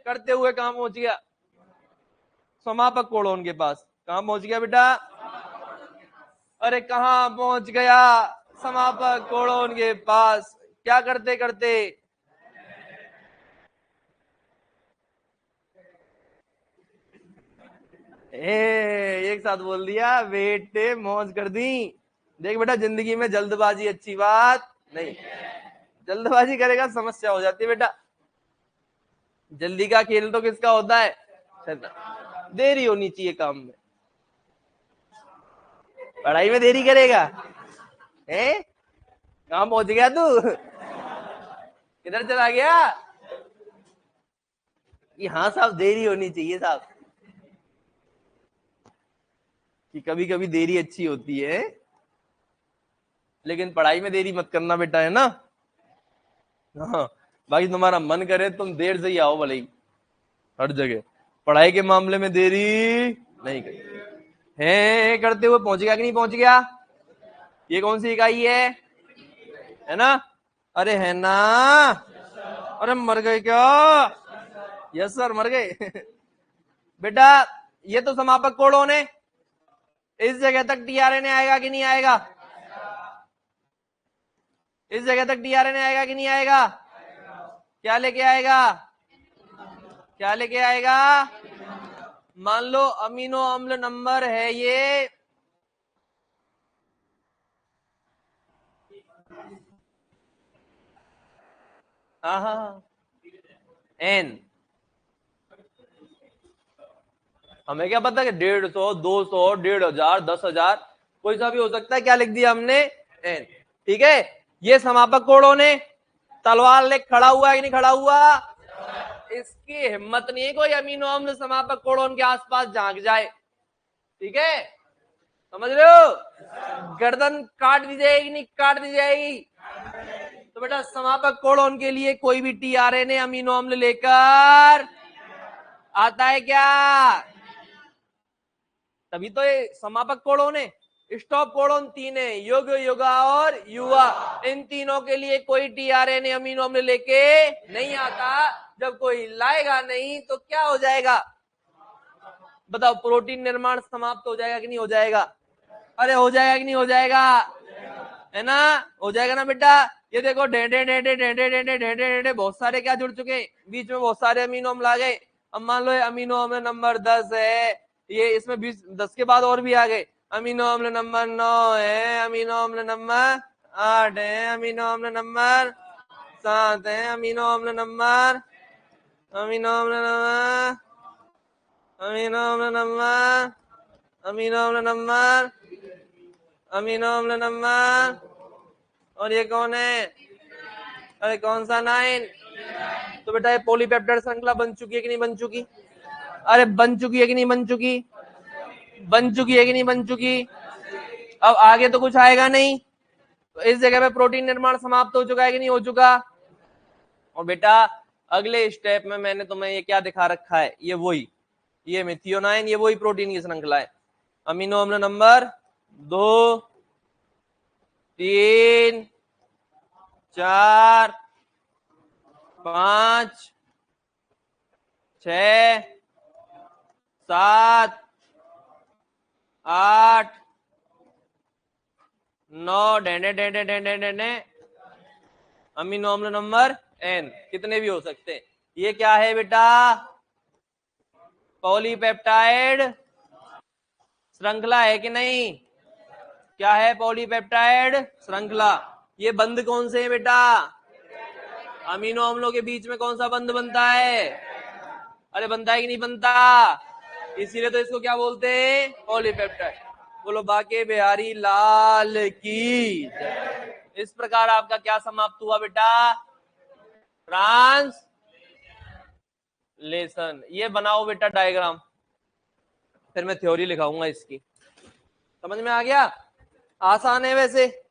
करते हुए कहां पहुंच गया? समापक कोडोन के पास। कहां पहुंच गया बेटा? अरे कहां पहुंच गया? समापक कोडोन के पास। क्या करते करते? एक साथ बोल दिया बेटे, मौज कर दी। देख बेटा, जिंदगी में जल्दबाजी अच्छी बात नहीं। जल्दबाजी करेगा समस्या हो जाती है बेटा। जल्दी का खेल तो किसका होता है? देरी होनी चाहिए काम में। पढ़ाई में देरी करेगा? कहां पहुंच गया तू? किधर चला गया? कि हाँ साहब, देरी होनी चाहिए साहब। कि कभी कभी देरी अच्छी होती है, लेकिन पढ़ाई में देरी मत करना बेटा, है ना। हाँ, बाकी तुम्हारा मन करे तुम देर से ही आओ भले ही, हर जगह। पढ़ाई के मामले में देरी नहीं कही है करते हुए पहुंच गया कि नहीं पहुंच गया? ये कौन सी इकाई है ना? अरे है ना? अरे मर गए क्या? यस सर मर गए। बेटा ये तो समापक कोड़ों ने, इस जगह तक टीआरएन आएगा कि नहीं आएगा? इस जगह तक टीआरएन आएगा कि नहीं आएगा? क्या लेके आएगा? क्या लेके आएगा? मान लो अमीनो अम्ल नंबर है ये एन। हमें क्या पता कि 150, 200, 1500, 10,000 कोई सा भी हो सकता है। क्या लिख दिया हमने? एन। ठीक है, ये समापक कोड़ों ने तलवार ले खड़ा हुआ है कि नहीं खड़ा हुआ? इसकी हिम्मत नहीं है कोई अमीनो अम्ल समापक कोड़ों के आसपास झांक जाए। ठीक है, समझ रहे हो? गर्दन काट दी जाएगी नहीं काट दी जाएगी? तो बेटा समापक कोड़ों के लिए कोई भी टीआरएनए अमीनो अम्ल लेकर आता है क्या? तभी तो ये समापक कोड़ों ने, स्टॉप कोड़ोन तीन है, युग, युगा और युवा, इन तीनों के लिए कोई टीआरएनए अमीनो अम्ल लेके नहीं आता। जब कोई लाएगा नहीं तो क्या हो जाएगा? बताओ, प्रोटीन निर्माण समाप्त हो जाएगा कि नहीं हो जाएगा? अरे हो जाएगा कि नहीं हो जाएगा? है ना? हो जाएगा ना बेटा? ये देखो ढेंढे ढेंढे ढेंढे ढेंढे ढेंढे ढेंढे बहुत सारे क्या जुड़ चुके हैं, बीच में बहुत सारे अमीनो अम्ल आ गए। अब मान लो ये अमीनो अम्ल नंबर 10 है, ये इसमें 20, 10 के बाद और भी आ गए। अमीनो अम्ल नंबर 9 है, अमीनो अम्ल नंबर 8 है, अमीनो अम्ल नंबर 7 है, अमीनो अम्ल नंबर, अमीनो अम्ल नंबर, अमीनो अम्ल नंबर, अमीनो अम्ल नंबर, अमीनो अम्ल नंबर, और ये कौन है? अरे कौन सा 9? तो बेटा ये पॉलीपेप्टाइड श्रृंखला बन चुकी है कि नहीं बन चुकी? अरे बन चुकी है कि नहीं बन चुकी? बन चुकी है कि नहीं बन चुकी? अब आगे तो कुछ आएगा नहीं, तो इस जगह पे प्रोटीन निर्माण समाप्त हो चुका है कि नहीं हो चुका? और बेटा अगले स्टेप में मैंने तुम्हें ये क्या दिखा रखा है, ये वही, ये मेथियोनाइन, ये वही प्रोटीन की श्रृंखला है। अमीनो अम्ल नंबर 2, 3, 4, 5, 6, 7, 8, 9, डेंडे डेंडे डेंडे डेंडे अमीनो अम्ल नंबर एन, कितने भी हो सकते हैं। ये क्या है बेटा? पॉलीपेप्टाइड श्रृंखला है कि नहीं? क्या है? पॉलीपेप्टाइड श्रृंखला। ये बंध कौन से है बेटा? अमीनो अम्लों के बीच में कौन सा बंध बनता है? अरे बनता है कि नहीं बनता? इसीलिए तो इसको क्या बोलते हैं? पॉलीपेप्टाइड। बोलो बाके बिहारी लाल की जय। इस प्रकार आपका क्या समाप्त हुआ बेटा? ट्रांसलेशन। ये बनाओ बेटा डायग्राम, फिर मैं थ्योरी लिखाऊंगा इसकी। समझ में आ गया? आसान है वैसे।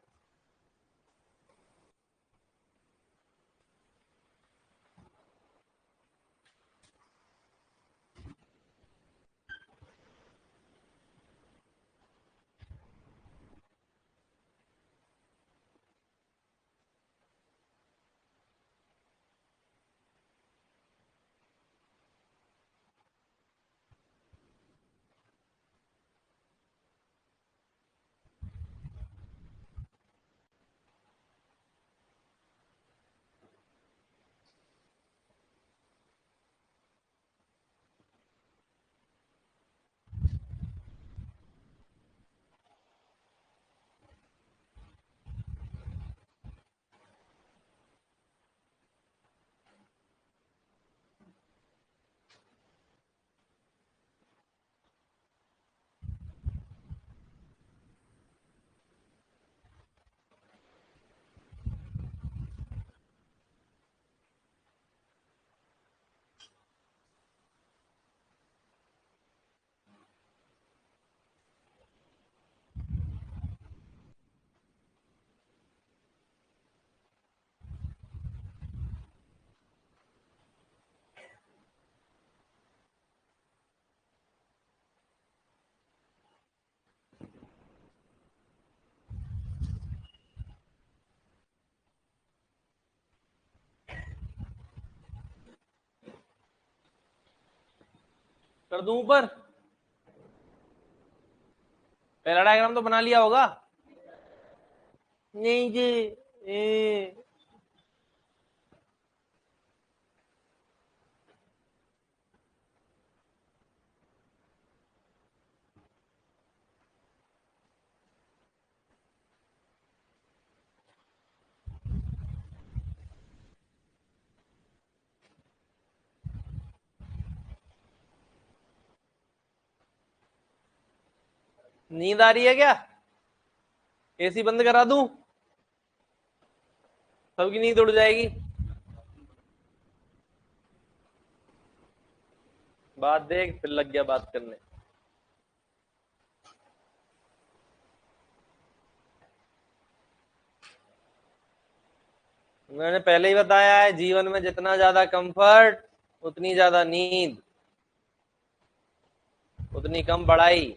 कर दूं ऊपर? पहला डायग्राम तो बना लिया होगा। नहीं जी। ए, नींद आ रही है क्या? एसी बंद करा दूं? सबकी नींद उड़ जाएगी। बात देख, फिर लग गया बात करने। मैंने पहले ही बताया है, जीवन में जितना ज्यादा कंफर्ट उतनी ज्यादा नींद, उतनी कम पढ़ाई।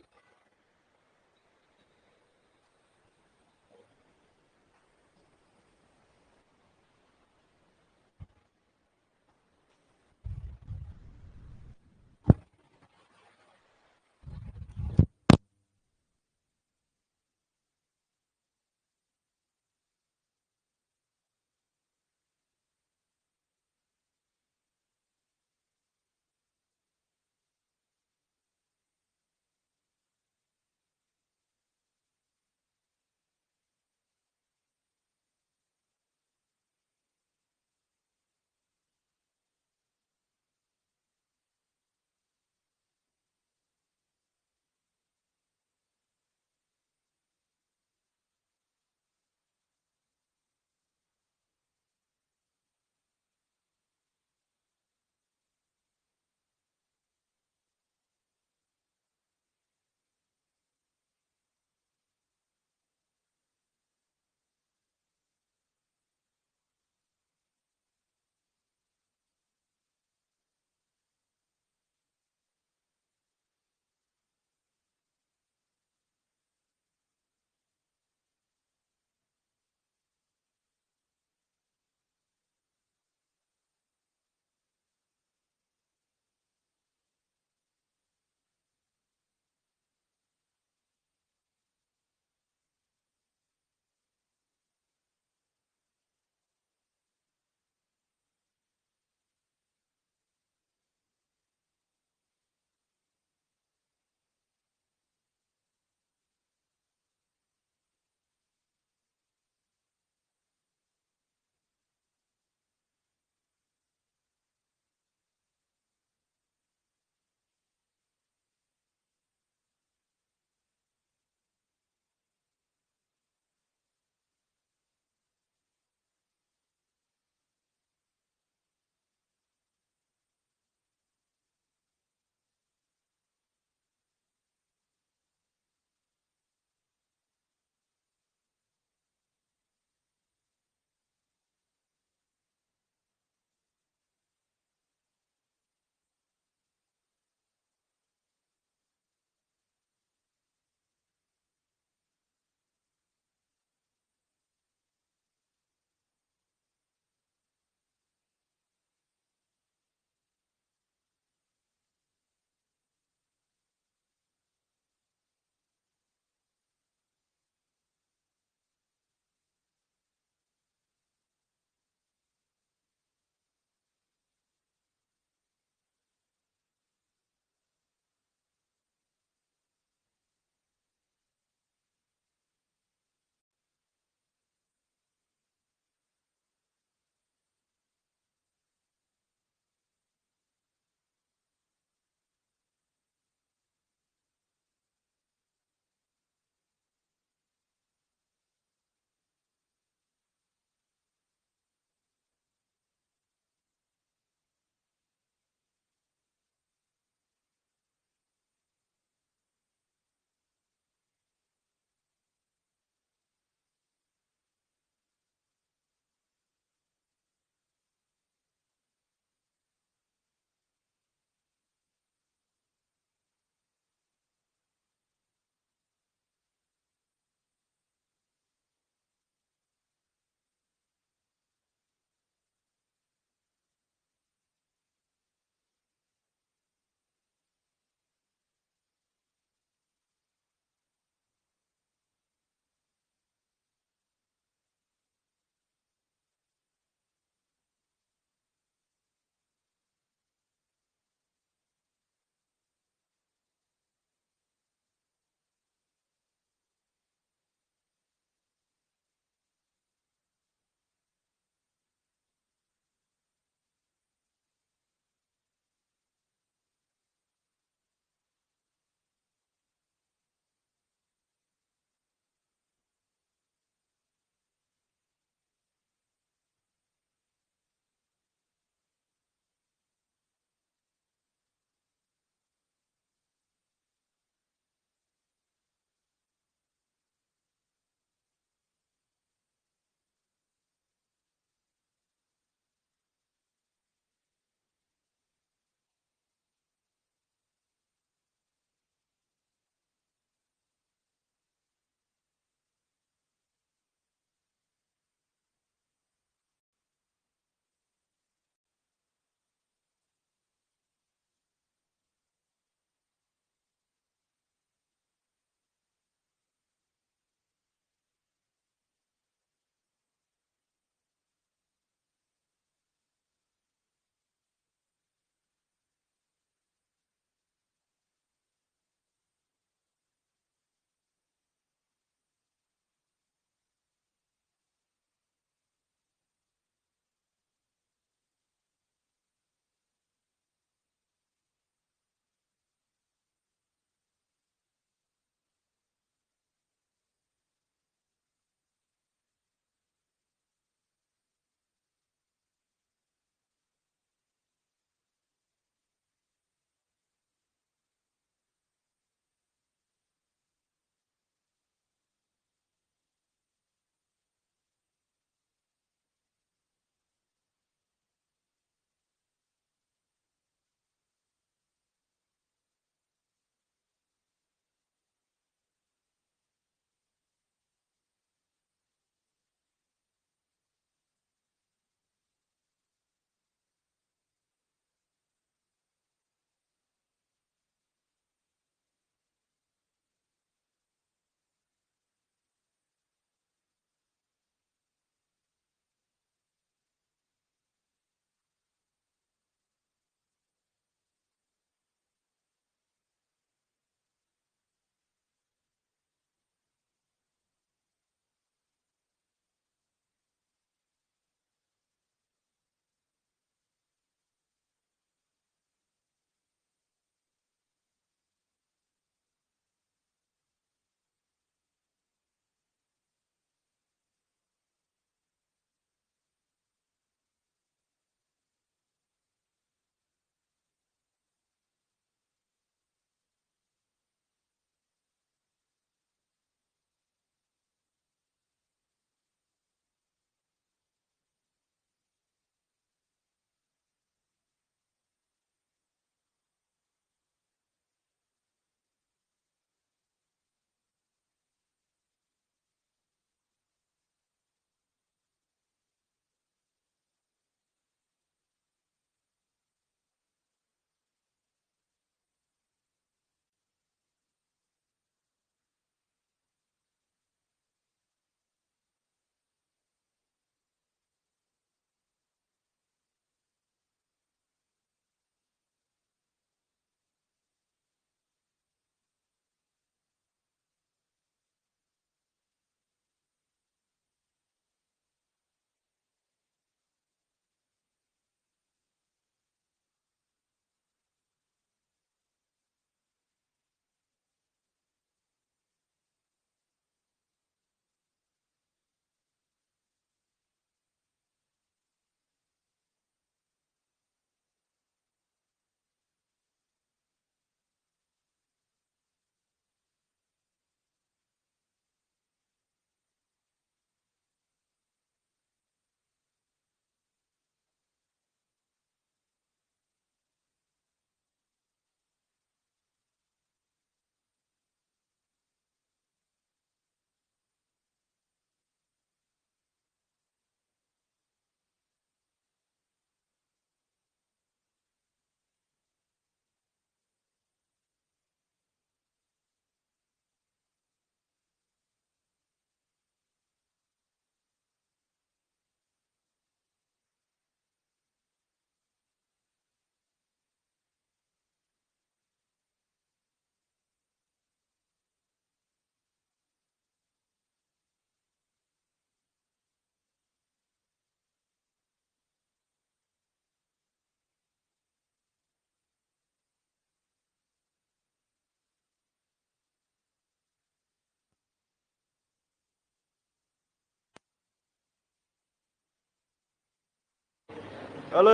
हेलो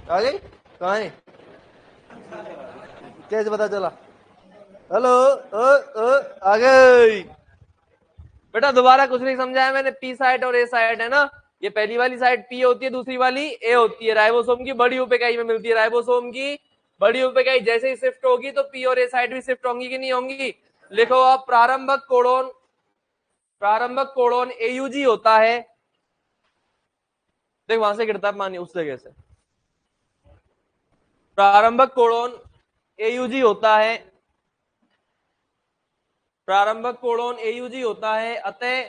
आ गई, कहाँ है, कैसे पता चला? हेलो आ गई। बेटा दोबारा कुछ नहीं समझाया मैंने, पी साइट और ए साइट है ना, ये पहली वाली साइट पी होती है, दूसरी वाली ए होती है। राइबोसोम की बड़ी उप इकाई में मिलती है। राइबोसोम की बड़ी उप इकाई जैसे ही शिफ्ट होगी तो पी और ए साइट भी शिफ्ट होंगी कि नहीं होंगी? लिखो अब, प्रारंभक कोडोन एयूजी होता है। देख वहां से गिरता है पानी, उस जगह से। प्रारंभक कोडोन एयूजी होता है, प्रारंभक कोडोन एयूजी होता है, अतः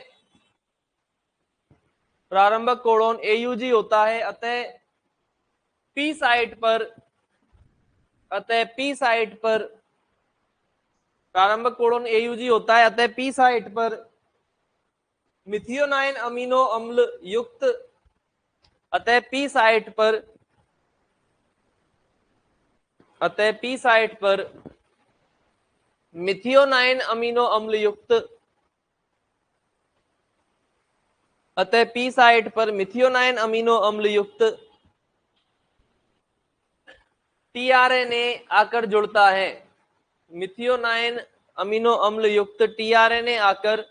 प्रारंभक कोडोन एयूजी होता है, अतः पी साइट पर प्रारंभक कोडोन एयूजी होता है, अतः पी साइट पर मिथियोनाइन अमीनो अम्ल युक्त, अतः पी साइट पर मिथियोनाइन अमीनो अम्ल युक्त, अतः पी साइट पर मिथियोनाइन अमीनो अम्ल युक्त टीआरएनए आकर जुड़ता है। मिथियोनाइन अमीनो अम्ल युक्त टीआरएनए आकर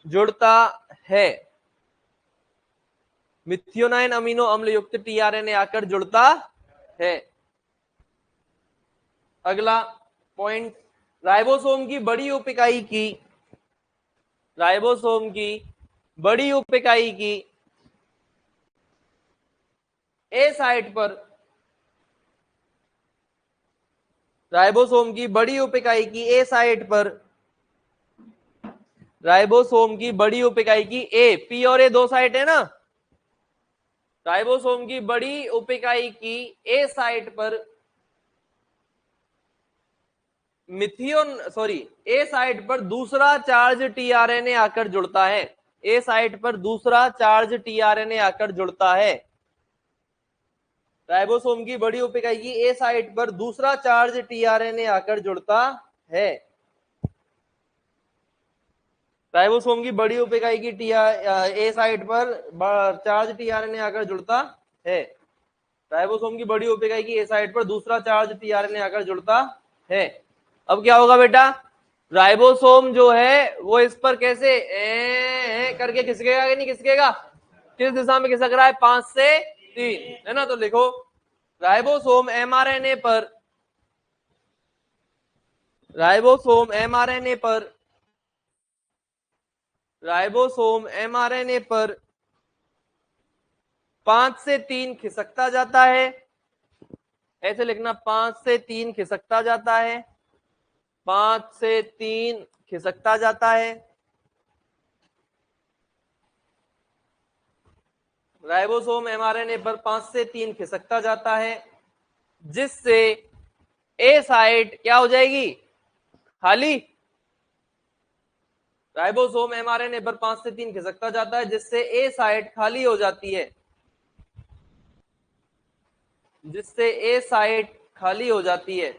जुड़ता है। मिथियोनाइन अमीनो अम्ल युक्त टीआरएनए आकर जुड़ता है। अगला पॉइंट, राइबोसोम की बड़ी उप इकाई की ए साइट पर, राइबोसोम की बड़ी उप इकाई की ए साइट पर, राइबोसोम की बड़ी उप इकाई की ए, पी और ए दो साइट है ना, राइबोसोम की बड़ी उप इकाई की ए साइट पर ए साइट पर दूसरा चार्ज टीआरएनए आकर जुड़ता है। ए साइट पर दूसरा चार्ज टीआरएनए आकर जुड़ता है। राइबोसोम की बड़ी उप इकाई की ए साइट पर दूसरा चार्ज टीआरएनए आकर जुड़ता है। राइबोसोम की बड़ी उप इकाई की ए साइट पर चार्ज टीआरएनए आकर जुड़ता है। राइबोसोम की बड़ी उप इकाई की ए साइट पर दूसरा चार्ज टीआरएनए आकर जुड़ता है। अब क्या होगा बेटा, राइबोसोम जो है वो इस पर कैसे करके खिसकेगा कि नहीं खिसकेगा? किस दिशा में खिसक रहा है? 5 से 3 है ना। तो लिखो, राइबोसोम एमआरएनए पर, राइबोसोम एमआरएनए पर 5 से 3 खिसकता जाता है। ऐसे लिखना, 5 से 3 खिसकता जाता है, 5 से 3 खिसकता जाता है। राइबोसोम एमआरएनए पर 5 से 3 खिसकता जाता है, जिससे ए साइट क्या हो जाएगी? खाली। राइबोसोम एमआरएनए पर 5 से 3 खिसकता जाता है, जिससे ए साइट खाली हो जाती है, जिससे ए साइट खाली हो जाती है।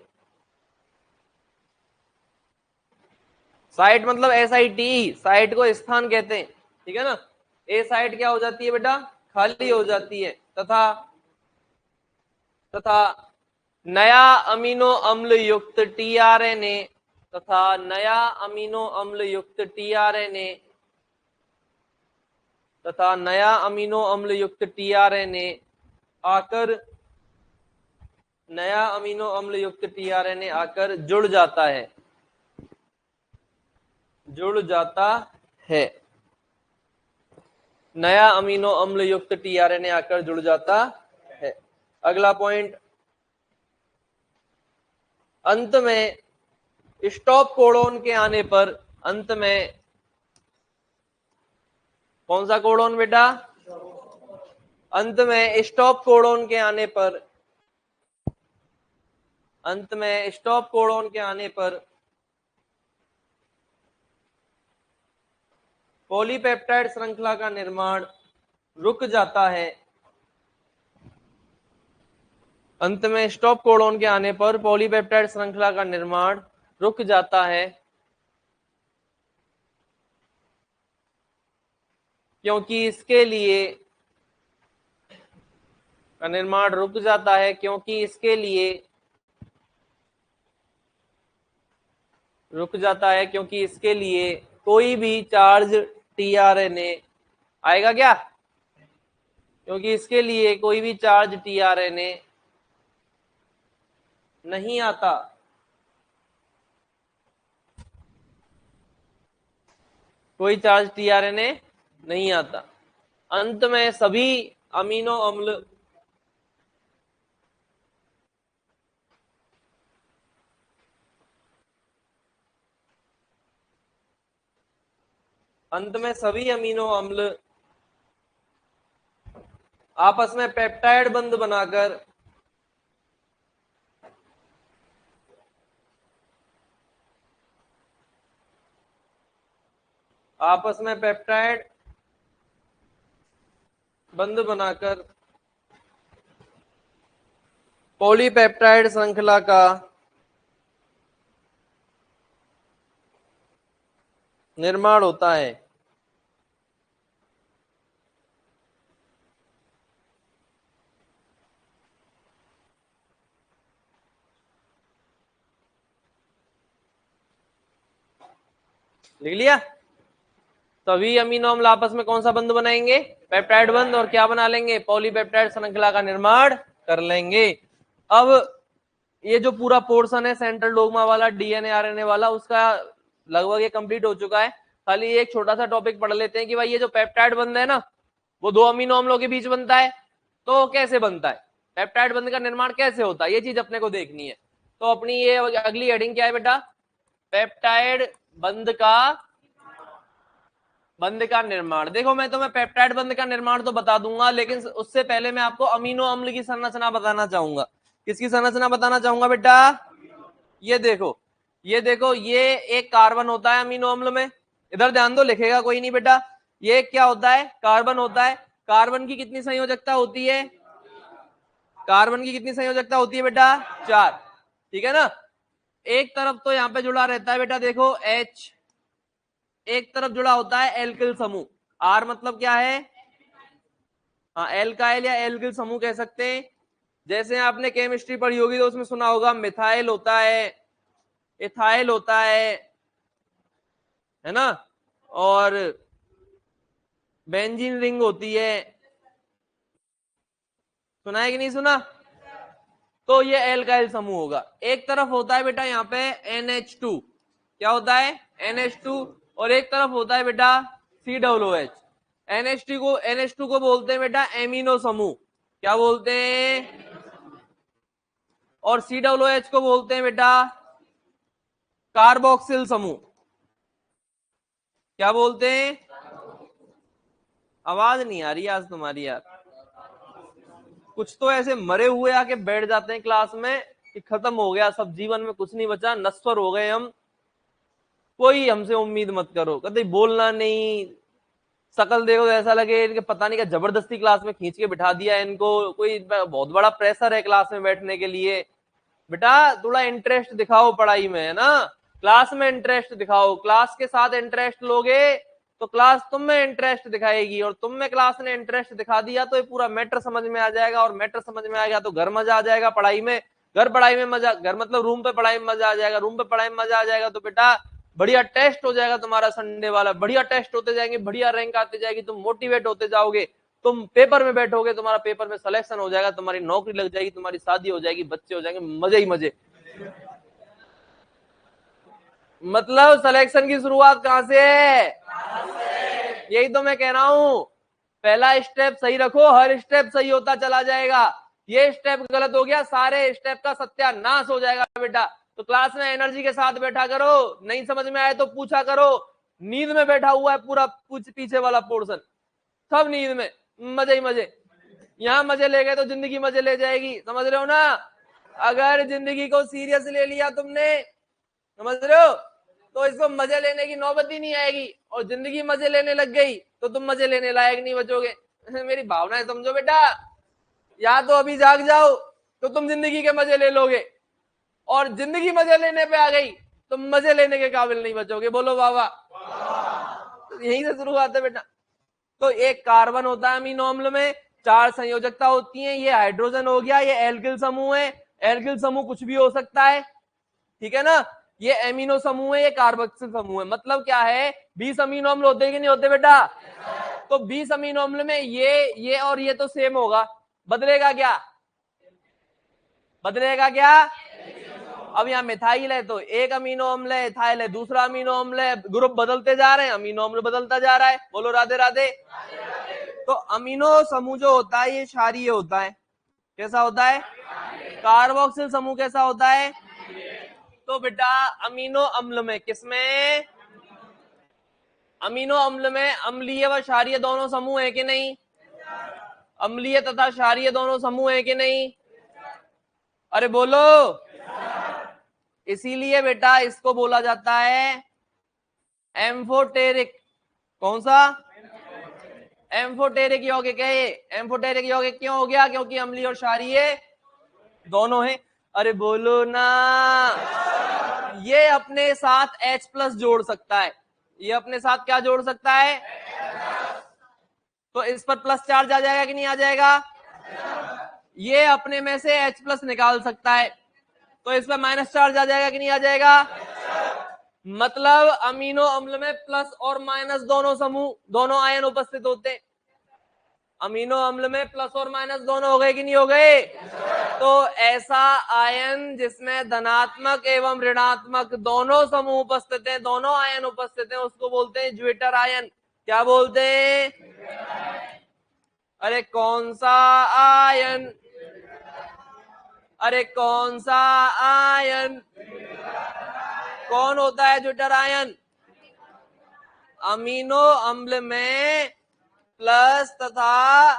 साइट मतलब SIT, साइट को स्थान कहते हैं, ठीक है ना। ए साइट क्या हो जाती है बेटा? खाली हो जाती है, तथा नया अमीनो अम्ल युक्त टीआरएनए तथा नया अमीनो अम्ल युक्त टीआरएनए तथा नया अमीनो अम्ल युक्त टीआरएनए आकर नया अमीनो अम्ल युक्त टीआरएनए आकर जुड़ जाता है, जुड़ जाता है। नया अमीनो अम्ल युक्त टीआरएनए आकर जुड़ जाता है। अगला पॉइंट, अंत में स्टॉप कोडोन के आने पर, अंत में कौन सा कोडोन बेटा? अंत में स्टॉप कोडोन के आने पर, अंत में स्टॉप कोडोन के आने पर पॉलीपेप्टाइड श्रृंखला का निर्माण रुक जाता है। अंत में स्टॉप कोडोन के आने पर पॉलीपेप्टाइड श्रृंखला का निर्माण रुक जाता है, क्योंकि इसके लिए का निर्माण रुक जाता है क्योंकि इसके लिए कोई भी चार्ज टीआरएनए आएगा क्या? क्योंकि इसके लिए कोई भी चार्ज टीआरएनए नहीं आता। कोई चार्ज टीआरएनए नहीं आता। अंत में सभी अमीनो अम्ल आपस में पेप्टाइड बंध बनाकर पॉलीपेप्टाइड श्रृंखला का निर्माण होता है। लिख लिया? सभी अमीनो अम्ल आपस में कौन सा बंध बनाएंगे? पेप्टाइड बंध, और क्या बना लेंगे? पॉलीपेप्टाइड श्रृंखला का निर्माण कर लेंगे। अब ये जो पूरा पोर्शन है सेंट्रल डोग्मा वाला, डीएनए आरएनए वाला, उसका लगभग ये कंप्लीट हो चुका है। खाली एक छोटा सा टॉपिक पढ़ लेते हैं कि भाई ये जो पेप्टाइड बंध है ना, वो दो अमीनो अम्लों के बीच बनता है। तो कैसे बनता है, पेप्टाइड बंध का निर्माण कैसे होता है, ये चीज अपने को देखनी है। तो अपनी ये अगली हेडिंग क्या है बेटा? पेप्टाइड बंध का निर्माण। देखो मैं तुम्हें पेप्टाइड बंध का निर्माण तो बता दूंगा, लेकिन उससे पहले मैं आपको अमीनो अम्ल की संरचना बताना चाहूंगा। किसकी संरचना बताना चाहूंगा बेटा? ये देखो, ये एक कार्बन होता है अमीनो अम्ल में। इधर ध्यान दो, लिखेगा कोई नहीं बेटा। ये क्या होता है? कार्बन होता है। कार्बन की कितनी संयोजकता होती है? बेटा 4। ठीक है ना? एक तरफ तो यहाँ पे जुड़ा रहता है बेटा, देखो H, एक तरफ जुड़ा होता है एल्किल समूह। R मतलब क्या है? हाँ, एल्काइल या एल्किल समूह कह सकते हैं। जैसे आपने केमिस्ट्री पढ़ी होगी तो उसमें सुना होगा मिथाइल होता है, इथाइल होता है ना, और बेंजीन रिंग होती है। सुना है कि नहीं सुना? तो ये एल्काइल समूह होगा। एक तरफ होता है बेटा यहाँ पे NH2। क्या होता है? NH2। और एक तरफ होता है बेटा COOH। NH2 को बोलते हैं बेटा एमिनो समूह। क्या बोलते हैं? और COOH को बोलते हैं बेटा कार्बोक्सिल समूह। क्या बोलते हैं? आवाज नहीं आ रही आज तुम्हारी यार। कुछ तो ऐसे मरे हुए आके बैठ जाते हैं क्लास में कि खत्म हो गया सब, जीवन में कुछ नहीं बचा, नश्वर हो गए हम। कोई हमसे उम्मीद मत करो, कभी बोलना नहीं। शकल देखो तो ऐसा लगे इनके पता नहीं क्या जबरदस्ती क्लास में खींच के बिठा दिया इनको, कोई बहुत बड़ा प्रेशर है क्लास में बैठने के लिए। बेटा थोड़ा इंटरेस्ट दिखाओ पढ़ाई में, है ना? क्लास में इंटरेस्ट दिखाओ। क्लास के साथ इंटरेस्ट लोगे तो क्लास तुम में इंटरेस्ट दिखाएगी, और तुम में क्लास ने इंटरेस्ट दिखा दिया तो ये पूरा मैटर समझ में आ जाएगा, और मैटर समझ में आ गया तो घर मजा आ जाएगा पढ़ाई में। घर पढ़ाई में मजा, घर मतलब रूम पे पढ़ाई में मजा आ जाएगा, रूम पे पढ़ाई में मजा आ जाएगा तो बेटा बढ़िया टेस्ट हो जाएगा तुम्हारा संडे वाला। बढ़िया टेस्ट होते जाएंगे, बढ़िया रैंक आती जाएगी, तुम मोटिवेट होते जाओगे, तुम पेपर में बैठोगे, तुम्हारा पेपर में सिलेक्शन हो जाएगा, तुम्हारी नौकरी लग जाएगी, तुम्हारी शादी हो जाएगी, बच्चे हो जाएंगे, मजे ही मजे। मतलब सिलेक्शन की शुरुआत कहां से है? यही तो मैं कह रहा हूं। पहला स्टेप सही रखो, हर स्टेप सही होता चला जाएगा। ये स्टेप गलत हो गया, सारे स्टेप का सत्यानाश हो जाएगा बेटा। तो क्लास में एनर्जी के साथ बैठा करो, नहीं समझ में आए तो पूछा करो। नींद में बैठा हुआ है पूरा पीछे वाला पोर्शन, सब नींद में, मजे ही मजे। यहां मजे ले गए तो जिंदगी मजे ले जाएगी, समझ रहे हो ना? अगर जिंदगी को सीरियस ले लिया तुमने, समझ रहे हो, तो इसको मजे लेने की नौबत ही नहीं आएगी। और जिंदगी मजे लेने लग गई तो तुम मजे लेने लायक नहीं बचोगे। मेरी भावनाएं समझो बेटा। या तो अभी जाग जाओ तो तुम जिंदगी के मजे ले लोगे, और जिंदगी मजे लेने पे आ गई तो मजे लेने के काबिल नहीं बचोगे। बोलो बाबा। तो यहीं से शुरुआत है बेटा। तो एक कार्बन होता है अमीनो अम्ल में, चार संयोजकता होती है, ये हाइड्रोजन हो गया, ये एल्किल समूह है, एल्किल समूह कुछ भी हो सकता है, ठीक है ना। ये एमिनो समूह है, ये कार्बोक्सिल समूह है। मतलब क्या है, 20 अमीनो अम्ल होते कि नहीं होते बेटा? तो 20 अमीनो अम्ल में ये और ये तो सेम होगा, बदलेगा क्या? बदलेगा क्या? अब यहाँ मिथाइल है तो एक अमीनो अम्ल है, इथाइल है दूसरा अमीनो अम्ल है, ग्रुप बदलते जा रहे हैं, अमीनो अम्ल बदलता जा रहा है। बोलो राधे राधे। तो अमीनो समूह जो होता है ये क्षारीय होता है। कैसा होता है? कार्बोक्सिल समूह कैसा होता है? तो बेटा अमीनो अम्ल में, किसमें? अमीनो अम्ल में अम्लीय व क्षारीय दोनों समूह है कि नहीं? अम्लीय तथा क्षारीय दोनों समूह है कि नहीं? अरे बोलो। इसीलिए बेटा इसको बोला जाता है एम्फोटेरिक। कौन सा? एम्फोटेरिक यौगिक है ये। एम्फोटेरिक यौगिक क्यों हो गया? क्योंकि अम्लीय और क्षारीय दोनों है। अरे बोलो ना। ये अपने साथ H+ जोड़ सकता है, ये अपने साथ क्या जोड़ सकता है? तो इस पर प्लस चार्ज आ जाएगा कि नहीं आ जाएगा? ये अपने में से H+ निकाल सकता है, तो इस पर माइनस चार्ज आ जाएगा कि नहीं आ जाएगा? मतलब अमीनो अम्ल में प्लस और माइनस दोनों समूह, दोनों आयन उपस्थित होते हैं। अमीनो अम्ल में प्लस और माइनस दोनों हो गए कि नहीं हो गए? तो ऐसा आयन जिसमें धनात्मक एवं ऋणात्मक दोनों समूह उपस्थित हैं, दोनों आयन उपस्थित हैं, उसको बोलते हैं ज्विटर आयन। क्या बोलते हैं? अरे कौन सा आयन? अरे कौन सा आयन? कौन होता है ज्विटर आयन? अमीनो अम्ल में प्लस तथा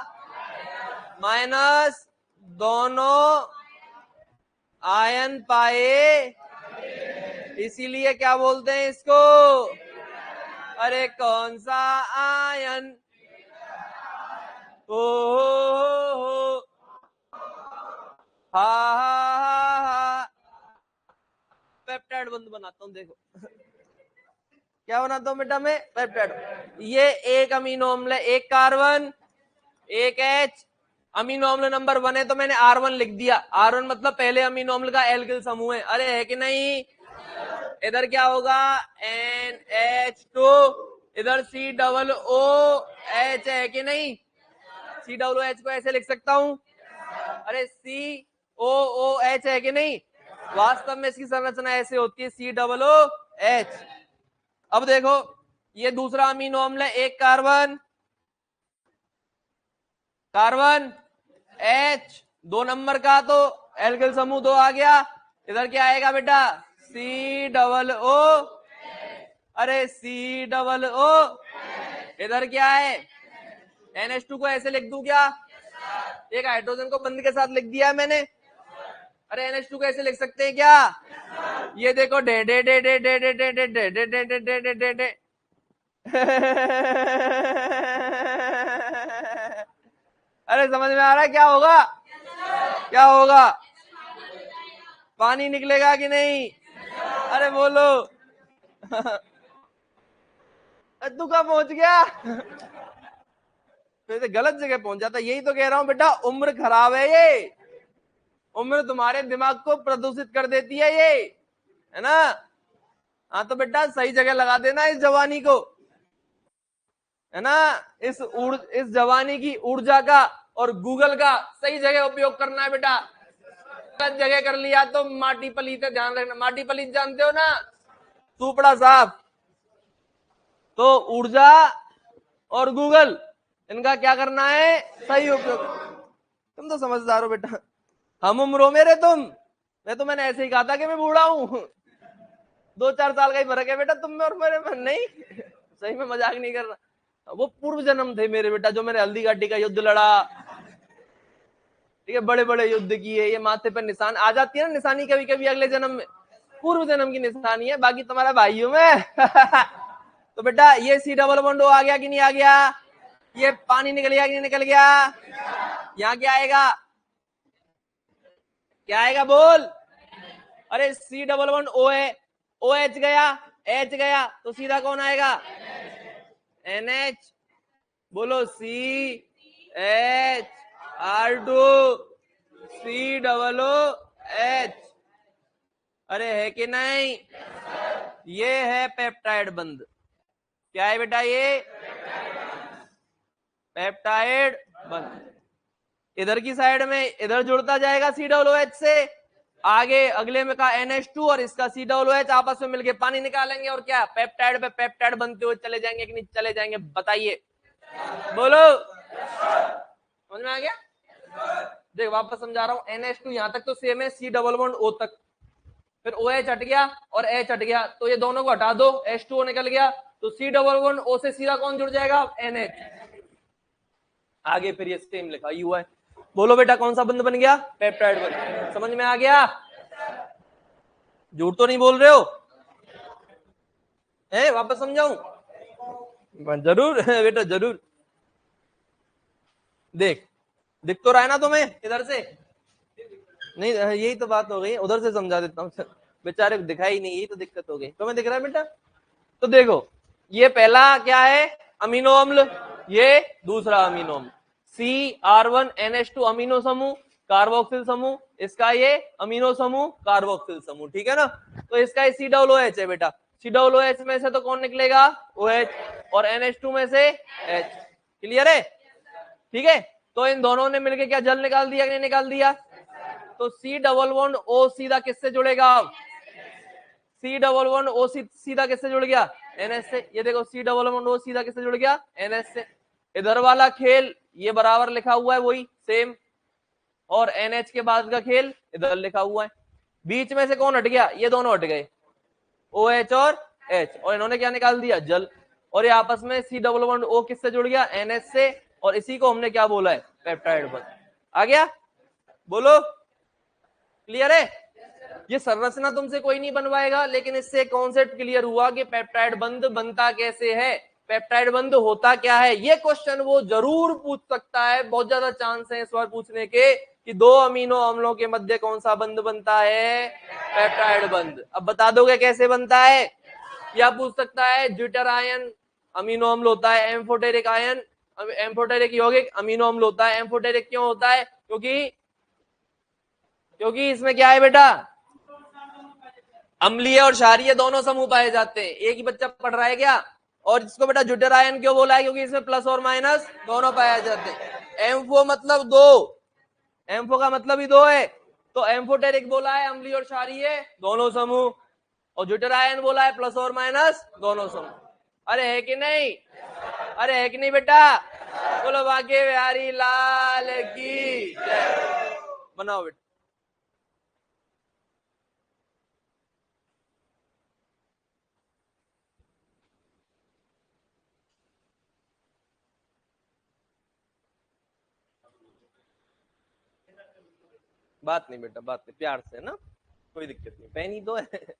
माइनस दोनों आयन पाए, इसीलिए क्या बोलते हैं इसको? अरे कौन सा आयन? ओ हा हा हा। पेप्टाइड बंद बनाता हूं, देखो क्या बनाता हूं बेटा मैं? पेप्टाइड। ये एक अमीनो अम्ल है, एक कार्बन एक H। अमीनो अम्ल नंबर 1 है तो मैंने R1 लिख दिया। R1 मतलब पहले अमीनो अम्ल का एल्किल समूह है। अरे है कि नहीं? इधर क्या होगा? NH2। इधर COOH है कि नहीं? COOH को ऐसे लिख सकता हूं। अरे COOH है कि नहीं? वास्तव में इसकी संरचना ऐसे होती है, COOH। अब देखो ये दूसरा अमीनो अम्ल है, एक कार्बन कार्बन H 2 नंबर का, तो एल्किल समूह 2 आ गया। इधर क्या आएगा बेटा? COO। अरे COO। इधर क्या है? NH2 को ऐसे लिख दूं क्या? एक हाइड्रोजन को बंद के साथ लिख दिया है मैंने। अरे NH2 को ऐसे लिख सकते हैं क्या? ये देखो day day day day day day day day day day day day day day day day. अरे समझ में आ रहा है क्या होगा? क्या होगा? पानी निकलेगा कि नहीं? अरे बोलो। तू कहाँ पहुंच गया? तो ये गलत जगह पहुंच जाता। यही तो कह रहा हूं बेटा, उम्र खराब है ये। उम्र तुम्हारे दिमाग को प्रदूषित कर देती है ये, है ना। हाँ तो बेटा सही जगह लगा देना इस जवानी को, है ना। इस जवानी की ऊर्जा का और गूगल का सही जगह उपयोग करना है बेटा। गलत जगह कर लिया तो माटी पलीत है, ध्यान रखना। माटी पलीत जानते हो ना, सुपड़ा साफ। तो ऊर्जा और गूगल, इनका क्या करना है? सही उपयोग। तुम तो समझदार हो बेटा, हम उम्र मेरे तुम। मैं तो मैंने ऐसे ही कहा था कि मैं बूढ़ा हूं। 2-4 साल का ही फर्क है बेटा तुम में और मेरे में। नहीं सही में मजाक नहीं कर रहा। वो पूर्व जन्म थे मेरे बेटा, जो मैंने हल्दी घाटी का युद्ध लड़ा, ठीक है, बड़े बड़े युद्ध किए। ये माथे पर निशान आ जाती है ना, निशानी कभी कभी अगले जन्म में, पूर्व जन्म की निशानी है। बाकी तुम्हारा भाई हूं मैं। तो बेटा ये C+O आ गया कि नहीं आ गया? ये पानी निकल गया कि नहीं निकल गया? यहाँ क्या आएगा? क्या आएगा बोल? अरे C+O है, OH गया, H गया, तो सीधा कौन आएगा? NH। बोलो H2COOH। अरे है कि नहीं? ये है पेप्टाइड बंध। क्या है बेटा ये? पेप्टाइड बंध। इधर की साइड में इधर जुड़ता जाएगा COOH से, आगे अगले में का NH2 और इसका COOH आपस में मिलके पानी निकालेंगे, और क्या पेप्टाइड पे पेप्टाइड बनते हुए चले जाएंगे कि नहीं चले जाएंगे? बताइए, बोलो। समझ में आ गया? देख वापस समझा रहा हूं, NH2 यहां तक तो सेम है, C+O तक, फिर OH हट गया और H हट गया, तो ये दोनों को हटा दो, H2O निकल गया, तो C+O से सीधा कौन जुड़ जाएगा? NH। आगे फिर ये सेम लिखा हुआ है। बोलो बेटा कौन सा बंध बन गया? पेप्टाइड बंध। समझ में आ गया? झूठ तो नहीं बोल रहे हो? वापस समझाऊं? जरूर बेटा जरूर। देख, दिख तो रहा है ना तुम्हें इधर से? नहीं, यही तो बात हो गई, उधर से समझा देता हूँ। बेचारे को दिखाई नहीं, यही तो दिक्कत हो गई। तुम्हें दिख रहा है बेटा? तो देखो, ये पहला क्या है? अमीनो अम्ल। ये दूसरा अमीनो अम्ल CR1NH2 अमीनो समूह, कार्बोक्सिल समूह, इसका ये अमीनो समूह कार्बोक्सिल समूह, ठीक है ना? तो इसका ये COOH है बेटा। COOH में से तो कौन निकलेगा? OH, और NH2 में से H। क्लियर है? ठीक है, तो इन दोनों ने मिलकर क्या जल निकाल दिया कि नहीं निकाल दिया? तो C+O सीधा किससे जुड़ेगा? C+O सीधा किससे जुड़ गया? NH से। ये देखो C+O सीधा किससे जुड़ गया? NH से। इधर वाला खेल ये बराबर लिखा हुआ है वही सेम, और NH के बाद का खेल इधर लिखा हुआ है। बीच में से कौन हट गया? ये दोनों हट गए, OH और H, और इन्होंने क्या निकाल दिया? जल। और ये आपस में C+O किससे जुड़ गया? NH से, और इसी को हमने क्या बोला है? पेप्टाइड बंध। आ गया? बोलो, क्लियर है? ये संरचना तुमसे कोई नहीं बनवाएगा, लेकिन इससे कॉन्सेप्ट क्लियर हुआ कि पेप्टाइड बंध बनता कैसे है, पेप्टाइड बंध होता क्या है। ये क्वेश्चन वो जरूर पूछ सकता है, बहुत ज्यादा चांस है इस बार पूछने के, कि दो अमीनो अम्लों के मध्य कौन सा बंध बनता है? पेप्टाइड बंध। अब बता दोगे कैसे बनता है? या पूछ सकता है ज्यूटर आयन अमीनो अम्ल होता है, एम्फोटेरिक आयन एम्फोटेरिक यौगिक अमीनो अम्ल होता है। एम्फोटेरिक क्यों होता है? क्योंकि इसमें क्या है बेटा? अम्लीय और क्षारीय दोनों समूह पाए जाते हैं। एक ही बच्चा पढ़ रहा है क्या? और इसको बेटा ज्यूटर आयन क्यों बोला है? क्योंकि इसमें प्लस और माइनस दोनों पाए जाते हैं। एम्फो मतलब दो, एम्फो का मतलब ही दो है, तो एम्फोटेरिक बोला है अम्लीय और क्षारीय दोनों समूह, और ज्यूटर आयन बोला है प्लस और माइनस दोनों समूह। अरे है कि नहीं? अरे है कि नहीं बेटा? बोलो बाके बिहारी लाल की जय। बनाओ बेटा। बात नहीं बेटा, बात नहीं, प्यार से ना, कोई दिक्कत नहीं, पेन ही तो है।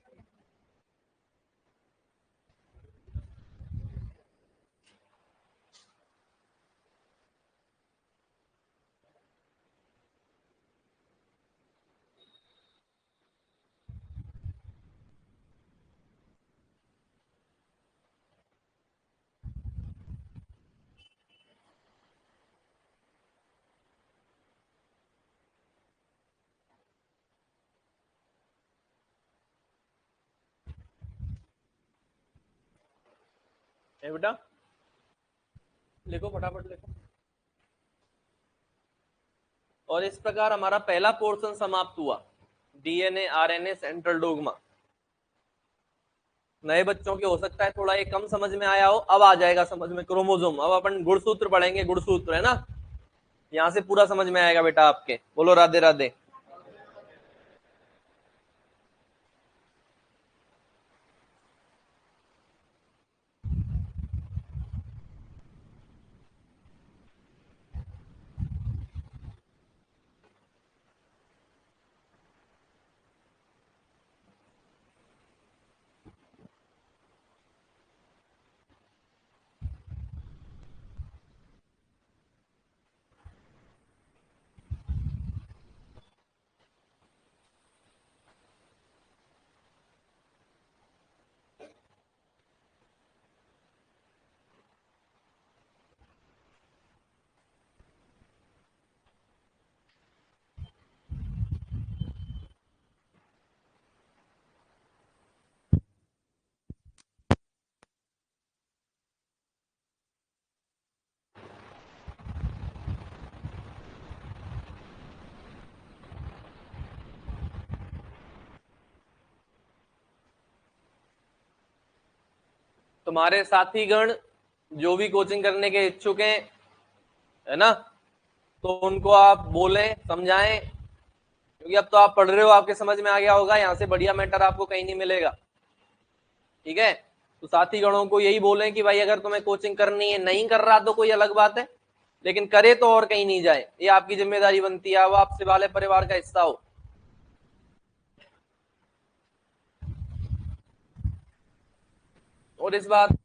बेटा लिखो, फटाफट लिखो। और इस प्रकार हमारा पहला पोर्शन समाप्त हुआ, DNA RNA सेंट्रल डोगमा। नए बच्चों के हो सकता है थोड़ा ये कम समझ में आया हो, अब आ जाएगा समझ में क्रोमोसोम। अब अपन गुणसूत्र पढ़ेंगे, गुणसूत्र है ना, यहां से पूरा समझ में आएगा बेटा आपके। बोलो राधे राधे। तुम्हारे साथीगण जो भी कोचिंग करने के इच्छुक हैं, है ना, तो उनको आप बोलें, समझाएं, क्योंकि अब तो आप पढ़ रहे हो, आपके समझ में आ गया होगा, यहाँ से बढ़िया मेंटर आपको कहीं नहीं मिलेगा। ठीक है, तो साथी गणों को यही बोलें कि भाई अगर तुम्हें कोचिंग करनी है, नहीं कर रहा तो कोई अलग बात है, लेकिन करे तो और कहीं नहीं जाए, ये आपकी जिम्मेदारी बनती है, वो आपसे वाले परिवार का हिस्सा हो। और इस बात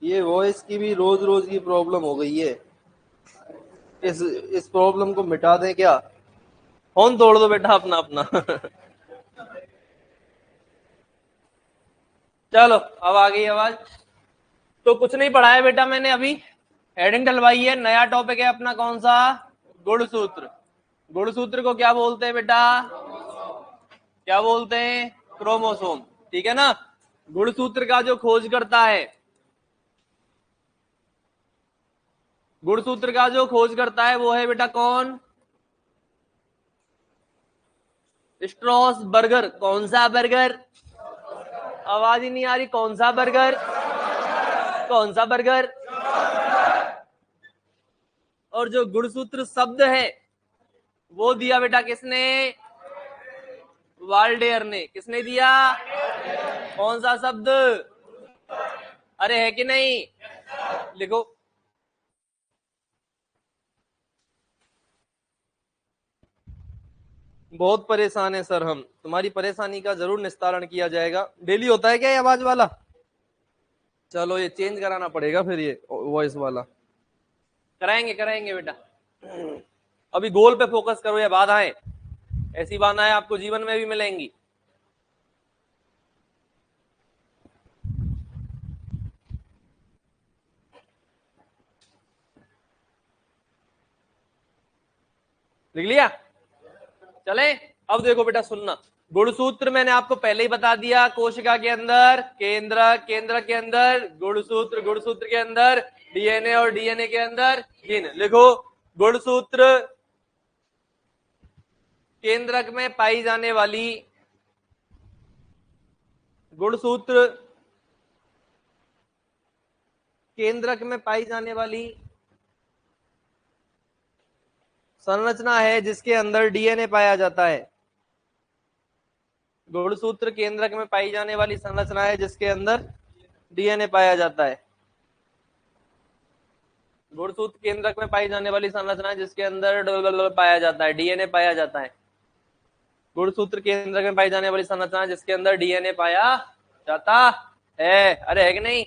ये वॉइस की भी रोज रोज की प्रॉब्लम हो गई है। इस प्रॉब्लम को मिटा दें क्या? फोन तोड़ दो बेटा अपना अपना। चलो अब आ गई आवाज। तो कुछ नहीं पढ़ाया बेटा मैंने अभी, हेडिंग डलवाई है। नया टॉपिक है अपना, कौन सा? गुणसूत्र। गुणसूत्र को क्या बोलते हैं बेटा? क्या बोलते हैं? क्रोमोसोम। ठीक है ना। गुणसूत्र का जो खोज करता है, गुणसूत्र का जो खोज करता है वो है बेटा कौन? Strauss burger. कौन सा बर्गर? आवाज ही नहीं आ रही। कौन सा बर्गर? कौन सा बर्गर? और जो गुणसूत्र शब्द है वो दिया बेटा किसने? वाल्डेयर ने। किसने दिया? कौन सा शब्द? अरे है कि नहीं? लिखो। बहुत परेशान है सर हम। तुम्हारी परेशानी का जरूर निस्तारण किया जाएगा। डेली होता है क्या ये आवाज वाला? चलो ये चेंज कराना पड़ेगा फिर, ये वॉइस वाला। कराएंगे कराएंगे बेटा। अभी गोल पे फोकस करो, ये बाधाएं, ऐसी बाधाएं आपको जीवन में भी मिलेंगी। लिख लिया? चले। अब देखो बेटा सुनना। गुणसूत्र मैंने आपको पहले ही बता दिया, कोशिका के अंदर केंद्रक, केंद्रक के अंदर गुणसूत्र, गुणसूत्र के अंदर डीएनए और डीएनए के अंदर जीन। लिखो। गुणसूत्र केंद्रक में पाई जाने वाली, गुणसूत्र केंद्रक में पाई जाने वाली संरचना है जिसके अंदर डीएनए पाया जाता है। गुणसूत्र केंद्रक में पाई जाने वाली संरचना है जिसके अंदर डीएनए पाया जाता है। गुणसूत्र केंद्रक में पाई जाने वाली संरचना है जिसके अंदर पाया जाता है, डीएनए पाया जाता है। गुणसूत्र केंद्रक में पाई जाने वाली संरचना है जिसके अंदर डीएनए पाया जाता है। अरे है कि नहीं?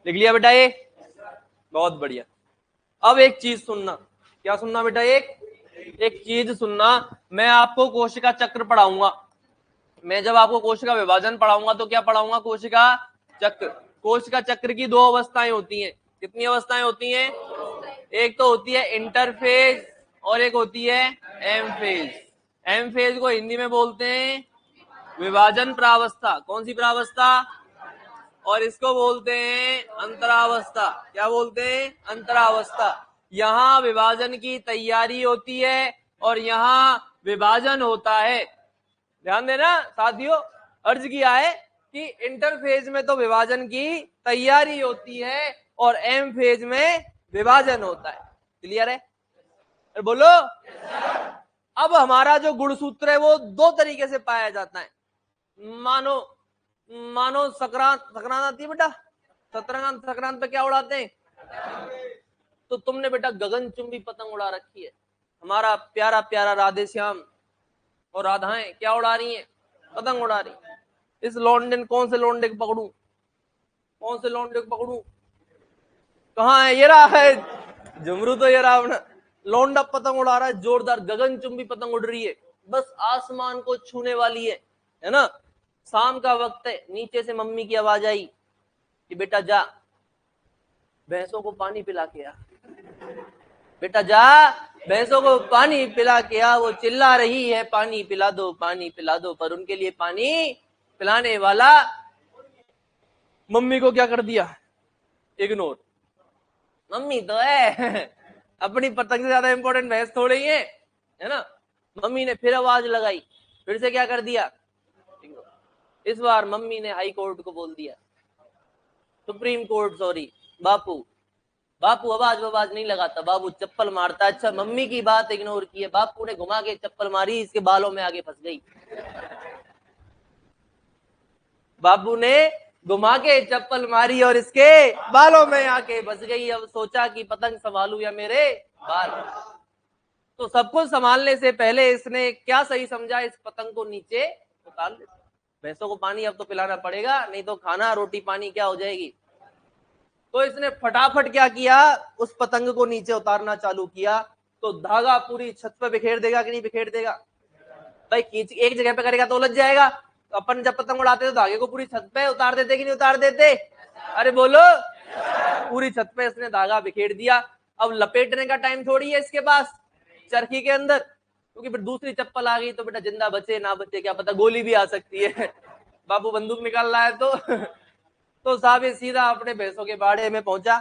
लिख लिया बेटा ये? बहुत बढ़िया। अब एक चीज सुनना। क्या सुनना बेटा? एक चीज सुनना। मैं आपको कोशिका चक्र पढ़ाऊंगा। मैं जब आपको कोशिका विभाजन पढ़ाऊंगा तो क्या पढ़ाऊंगा? कोशिका चक्र। कोशिका चक्र की दो अवस्थाएं होती हैं। कितनी अवस्थाएं होती हैं? एक तो होती है इंटरफेज और एक होती है एम फेज। एम फेज को हिंदी में बोलते हैं विभाजन प्रावस्था। कौन सी प्रावस्था? और इसको बोलते हैं अंतरावस्था। क्या बोलते हैं? अंतरावस्था। यहाँ विभाजन की तैयारी होती है और यहाँ विभाजन होता है। ध्यान देना साथियों, अर्ज किया है कि इंटरफेज में तो विभाजन की तैयारी होती है और एम फेज में विभाजन होता है। क्लियर है? बोलो। अब हमारा जो गुणसूत्र है वो दो तरीके से पाया जाता है। मानो मानो संक्रांत, संक्रांत आती है बेटा? संक्रांत, संक्रांत पे क्या उड़ाते हैं? तो तुमने बेटा गगनचुंबी पतंग उड़ा रखी है। हमारा प्यारा प्यारा राधे श्याम और राधाएं क्या उड़ा रही हैं? पतंग उड़ा रही। इस लौंडे, कौन से लौंडे को पकड़ूं? कौन से लौंडे को पकड़ूं? कहाँ है? ये रहा है झुमरू। तो ये रहा अपना लौंडा, पतंग उड़ा रहा है जोरदार, गगनचुंबी पतंग उड़ रही है, बस आसमान को छूने वाली है ना। शाम का वक्त है, नीचे से मम्मी की आवाज आई कि बेटा जा भैंसों को पानी पिला के आ। बेटा जा भैंसों को पानी पिला के आ। वो चिल्ला रही है पानी पिला दो, पानी पिला दो, पर उनके लिए पानी पिलाने वाला मम्मी को क्या कर दिया? इग्नोर। मम्मी तो है अपनी पतंग से ज्यादा इंपॉर्टेंट भैंस थोड़ी है ना। मम्मी ने फिर आवाज लगाई, फिर से क्या कर दिया? इस बार मम्मी ने हाई कोर्ट को बोल दिया, सुप्रीम कोर्ट, सॉरी बापू। बापू आवाज नहीं लगाता, बाबू चप्पल मारता। अच्छा मम्मी की बात इग्नोर की है, बापू ने घुमा के चप्पल मारी, इसके बालों में आगे फंस गई। बाबू ने घुमा के चप्पल मारी और इसके बालों में आके फंस गई। अब सोचा कि पतंग संभालू या मेरे बाल। तो सब कुछ संभालने से पहले इसने क्या सही समझा? इस पतंग को नीचे उतार ले। भैंसों को पानी अब तो पिलाना पड़ेगा, नहीं तो खाना रोटी पानी क्या हो जाएगी। तो इसने फटाफट क्या किया, उस पतंग को नीचे उतारना चालू किया। तो धागा पूरी छत पे बिखेर देगा कि नहीं बिखेर देगा? भाई एक जगह पे करेगा तो उलझ जाएगा। तो अपन जब पतंग उड़ाते तो धागे को पूरी छत पे उतार देते कि नहीं उतार देते? अरे बोलो। पूरी छत पे इसने धागा बिखेर दिया। अब लपेटने का टाइम थोड़ी है इसके पास चरखी के अंदर, क्योंकि फिर दूसरी चप्पल आ गई तो बेटा जिंदा बचे ना बचे क्या पता, गोली भी आ सकती है। बाबू बंदूक निकाल रहा है तो साहब ये सीधा अपने भैंसों के बाड़े में पहुंचा,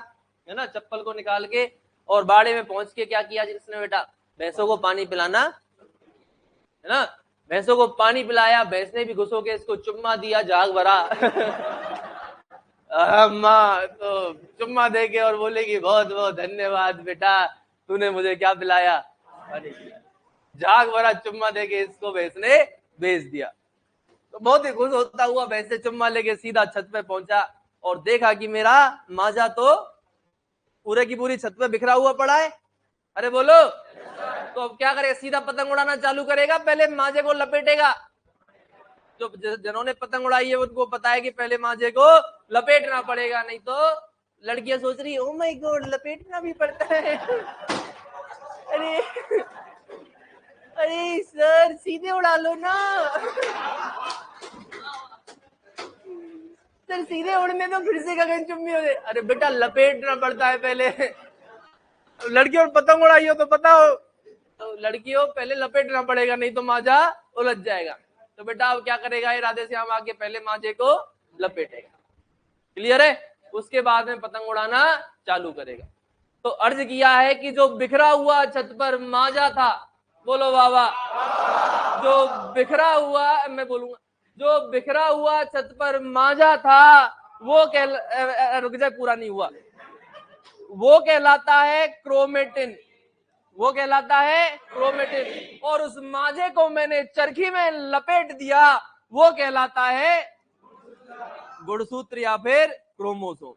है ना, चप्पल को निकाल के। और बाड़े में पहुंच के क्या किया जिसने बेटा, भैंसों को पानी पिलाना, है ना, भैंसों को पानी पिलाया। भैंस ने भी घुसो के इसको चुम्मा दिया, झाग भरा। अम्मा तो चुम्मा दे के और बोलेगी बहुत बहुत धन्यवाद बेटा, तूने मुझे क्या पिलाया, पानी पिलाया। झाग भरा चुम्मा दे के इसको भैंस ने भेज दिया। तो बहुत ही खुश होता हुआ भैंस से चुम्मा लेके सीधा छत पे पहुंचा और देखा कि मेरा माजा तो पूरे की पूरी छत पे बिखरा हुआ पड़ा है। अरे बोलो। तो अब क्या करेगा, सीधा पतंग उड़ाना चालू करेगा, पहले माजे को लपेटेगा? जो जिन्होंने पतंग उड़ाई है उनको पता है कि पहले माजे को लपेटना पड़ेगा, नहीं तो लड़कियां सोच रही ओ माय गॉड लपेटना भी पड़ता है। अरे अरे सर सीधे उड़ा लो ना। सर सीधे उड़ने तो फिर से गगनचुंबी हो जाए। अरे बेटा लपेटना पड़ता है पहले। लड़कियों पतंग उड़ाई हो तो पता हो, तो लड़कियों पहले लपेटना पड़ेगा, नहीं तो माजा उलझ जाएगा। तो बेटा अब क्या करेगा, ये राधे श्याम आके पहले माजे को लपेटेगा। क्लियर है? उसके बाद में पतंग उड़ाना चालू करेगा। तो अर्ज किया है कि जो बिखरा हुआ छत पर माजा था, बोलो बाबा, जो बिखरा हुआ, मैं बोलूंगा, जो बिखरा हुआ छत पर माजा था वो रुक जाए पूरा नहीं हुआ, वो कहलाता है क्रोमेटिन। वो कहलाता है क्रोमेटिन। और उस माजे को मैंने चरखी में लपेट दिया, वो कहलाता है गुणसूत्र या फिर क्रोमोसोम।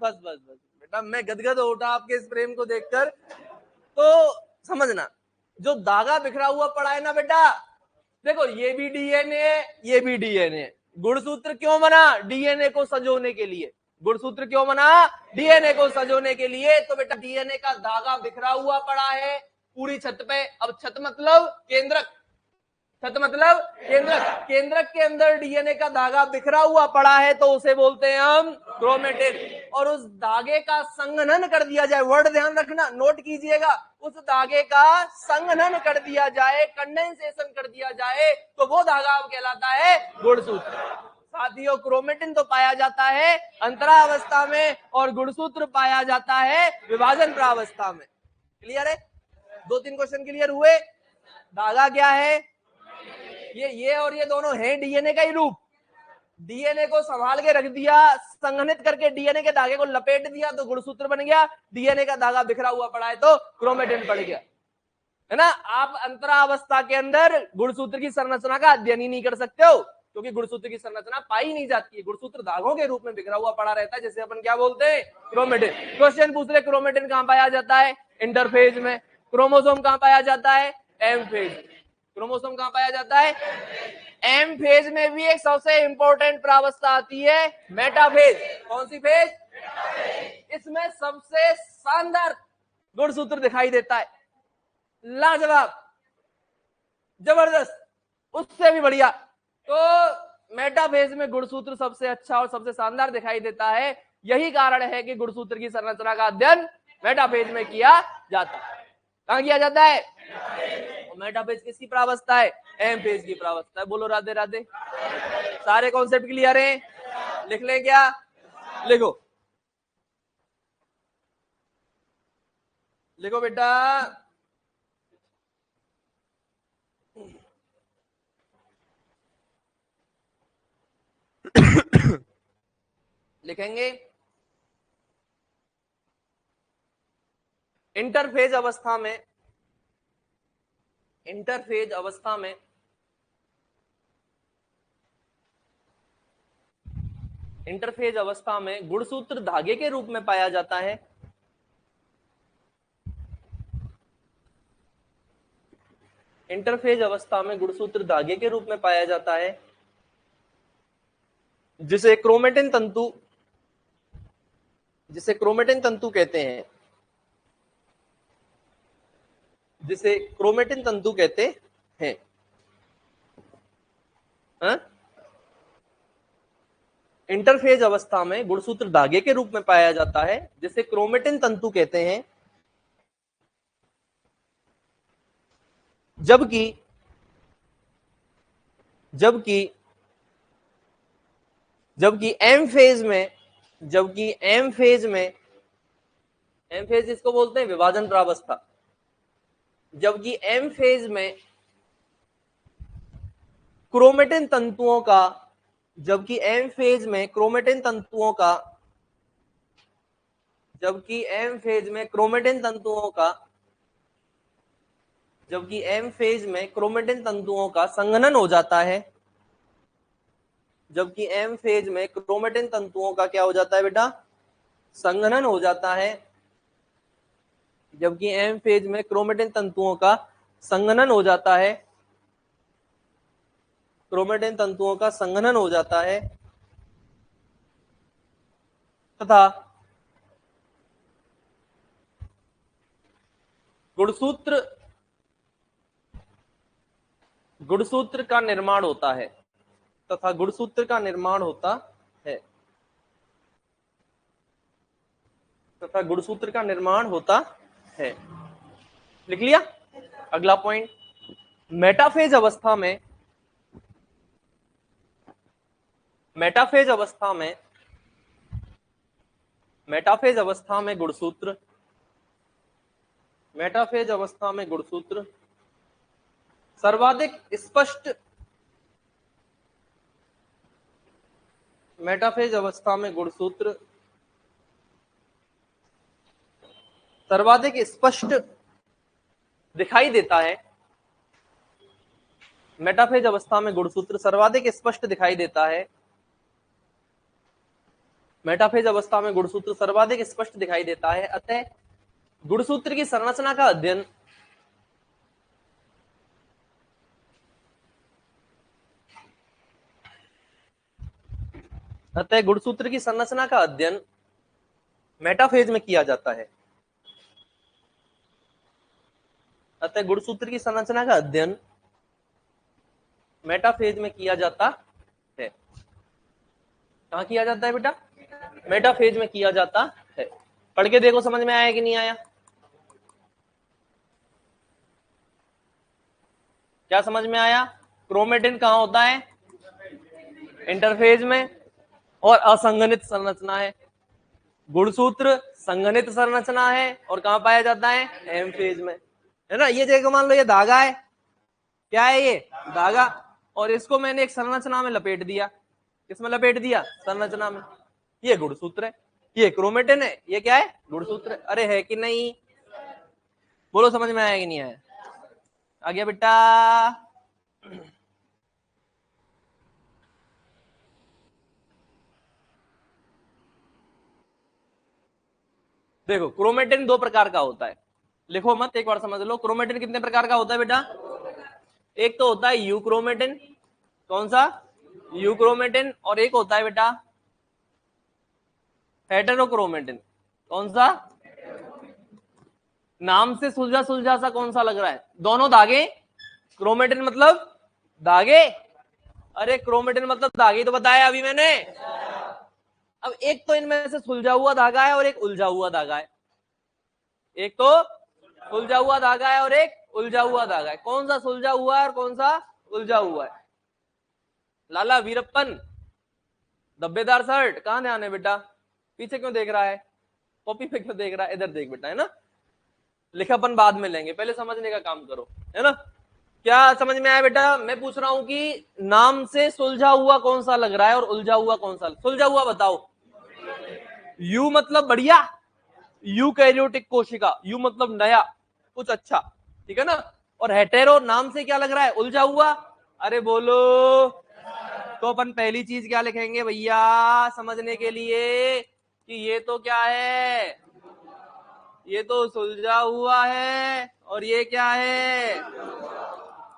बस बस बस बेटा, मैं गदगद हो उठा आपके इस प्रेम को देखकर। तो समझना, जो धागा बिखरा हुआ पड़ा है ना बेटा, देखो ये भी डीएनए है, ये भी डीएनए है। गुणसूत्र क्यों बना? डीएनए को संजोने के लिए। गुणसूत्र क्यों बना? डीएनए को संजोने के लिए। तो बेटा डीएनए का धागा बिखरा हुआ पड़ा है पूरी छत पे। अब छत मतलब केंद्रक, छत मतलब केंद्रक, केंद्रक के अंदर डीएनए का धागा बिखरा हुआ पड़ा है तो उसे बोलते हैं हम क्रोमेटिन। और उस धागे का संघनन कर दिया जाए, वर्ड ध्यान रखना, नोट कीजिएगा, उस धागे का संघनन कर दिया जाए, कंडेंसेशन कर दिया जाए, तो वो धागा अब कहलाता है गुणसूत्र। साथियों क्रोमेटिन तो पाया जाता है अंतरावस्था में और गुणसूत्र पाया जाता है विभाजन प्रावस्था में। क्लियर है? 2-3 क्वेश्चन क्लियर हुए। धागा क्या है? ये और ये दोनों है डीएनए का ही रूप। डीएनए को संभाल के रख दिया, संघनित करके डीएनए के धागे को लपेट दिया तो गुणसूत्र बन गया। डीएनए का धागा बिखरा हुआ पड़ा है तो क्रोमेटिन पड़ गया, है ना। आप अंतरावस्था के अंदर गुणसूत्र की संरचना का अध्ययन ही नहीं कर सकते हो, क्योंकि गुणसूत्र की संरचना पाई नहीं जाती है। गुणसूत्र धागों के रूप में बिखरा हुआ पड़ा रहता है, जैसे अपन क्या बोलते हैं, क्रोमेटिन। क्वेश्चन पूछ रहे क्रोमेटिन कहां पाया जाता है? इंटरफेज में। क्रोमोसोम कहां पाया जाता है? M phase. क्रोमोसोम कहां पाया जाता है? एम फेज में भी एक सबसे इंपॉर्टेंट प्रावस्था आती है, मेटाफेज। कौन सी फेज? इसमें सबसे शानदार गुणसूत्र दिखाई देता है, लाजवाब, जबरदस्त, उससे भी बढ़िया। तो मेटाफेज में गुणसूत्र सबसे अच्छा और सबसे शानदार दिखाई देता है। यही कारण है कि गुणसूत्र की संरचना का अध्ययन मेटाफेज में किया जाता है। कहां किया जाता है? मेटाफेज किसकी प्रावस्था है? एम फेज की प्रावस्था है। बोलो राधे राधे। सारे कॉन्सेप्ट क्लियर हैं? लिख लें क्या? लिखो, लिखो बेटा। लिखेंगे इंटरफेज अवस्था में, इंटरफेज अवस्था में इंटरफेज अवस्था में गुणसूत्र धागे के रूप में पाया जाता है। इंटरफेज अवस्था में गुणसूत्र धागे के रूप में पाया जाता है, जिसे क्रोमेटिन तंतु कहते हैं, जिसे क्रोमेटिन तंतु कहते हैं। हा? इंटरफेज अवस्था में गुणसूत्र धागे के रूप में पाया जाता है, जिसे क्रोमेटिन तंतु कहते हैं, जबकि एम फेज इसको बोलते हैं विभाजन प्रावस्था। जबकि एम फेज में क्रोमेटिन तंतुओं का जबकि एम फेज में क्रोमेटिन तंतुओं का संघनन हो जाता है। जबकि एम फेज में क्रोमेटिन तंतुओं का क्या हो जाता है बेटा? संघनन हो जाता है। जबकि एम फेज में क्रोमेटिन तंतुओं का संघनन हो जाता है, क्रोमेटिन तंतुओं का संघनन हो जाता है तथा गुणसूत्र का निर्माण होता है लिख लिया? अगला पॉइंट, मेटाफेज अवस्था में गुणसूत्र सर्वाधिक स्पष्ट दिखाई देता है। मेटाफेज अवस्था में गुणसूत्र सर्वाधिक स्पष्ट दिखाई देता है। अतः गुणसूत्र की संरचना का अध्ययन मेटाफेज में किया जाता है। कहाँ किया जाता है बेटा? मेटाफेज में किया जाता है। पढ़ के देखो समझ में आया कि नहीं आया? क्या समझ में आया? क्रोमेटिन कहाँ होता है? इंटरफेज में, और असंघनित संरचना है। गुणसूत्र संघनित संरचना है और कहाँ पाया जाता है? एम फेज में, है ना। ये देखो, मान लो ये धागा है, क्या है ये? धागा। और इसको मैंने एक संरचना में लपेट दिया। किसमें लपेट दिया? संरचना में। ये गुणसूत्र है, ये क्रोमेटिन है, ये क्या है? गुणसूत्र है। अरे है कि नहीं? बोलो समझ में आया कि नहीं आया? आ गया बेटा? देखो, क्रोमेटिन दो प्रकार का होता है। लिखो मत, एक बार समझ लो। क्रोमेटिन कितने प्रकार का होता है बेटा? एक तो होता है यू क्रोमेटिन। कौन सा? You chromatin. और एक होता है बेटा हेटेरोक्रोमेटिन। कौन सा? नाम से सुलझा सुलझा सा कौन सा लग रहा है? दोनों धागे। क्रोमेटिन मतलब धागे। अरे क्रोमेटिन मतलब धागे तो बताया अभी मैंने। अब एक तो इनमें से सुलझा हुआ धागा है और एक उलझा हुआ धागा है। एक तो सुलझा हुआ धागा है और एक उलझा हुआ धागा है। कौन सा सुलझा हुआ है और कौन सा उलझा हुआ है? लाला वीरप्पन, धब्बेदार शर्ट, कहां ध्यान है बेटा? पीछे क्यों देख रहा है? कॉपी पे क्यों देख रहा है? इधर देख बेटा, है ना। लिखापन बाद में लेंगे, पहले समझने का काम करो, है ना। क्या समझ में आया बेटा? मैं पूछ रहा हूं कि नाम से सुलझा हुआ कौन सा लग रहा है और उलझा हुआ कौन सा? सुलझा हुआ बताओ। यू मतलब बढ़िया, यूकैरियोटिक कोशिका। यू मतलब नया, कुछ अच्छा, ठीक है ना। और हेटेरो नाम से क्या लग रहा है? उलझा हुआ। अरे बोलो। तो अपन पहली चीज क्या लिखेंगे भैया समझने के लिए कि ये तो क्या है? ये तो सुलझा हुआ है और ये क्या है?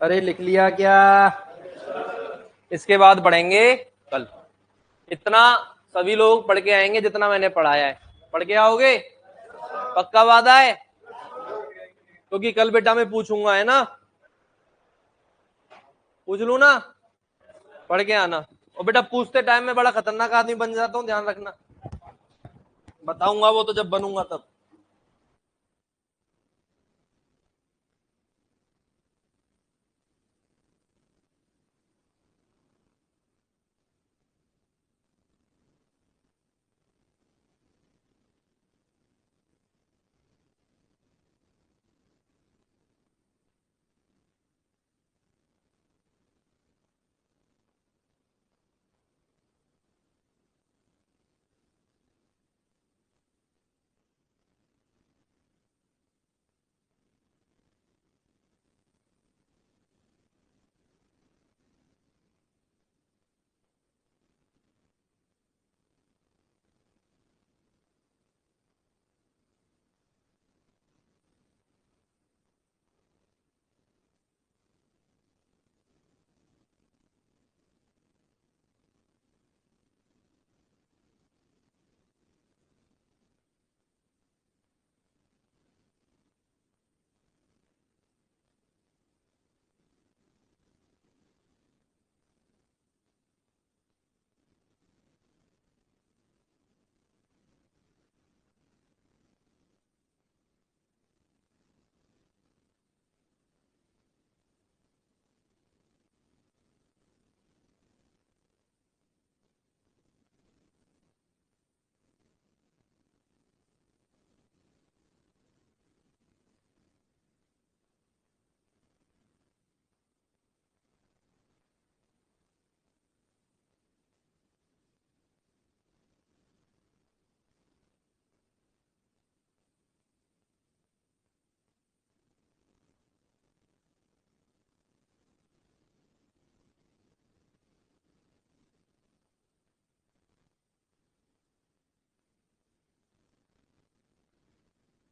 अरे लिख लिया क्या? इसके बाद पढ़ेंगे कल। इतना सभी लोग पढ़ के आएंगे जितना मैंने पढ़ाया है। पढ़ के आओगे? पक्का वादा है? क्योंकि कल बेटा मैं पूछूंगा, है ना? पूछ लू ना? पढ़ के आना। और बेटा पूछते टाइम में बड़ा खतरनाक आदमी बन जाता हूँ, ध्यान रखना। बताऊंगा वो तो जब बनूंगा तब।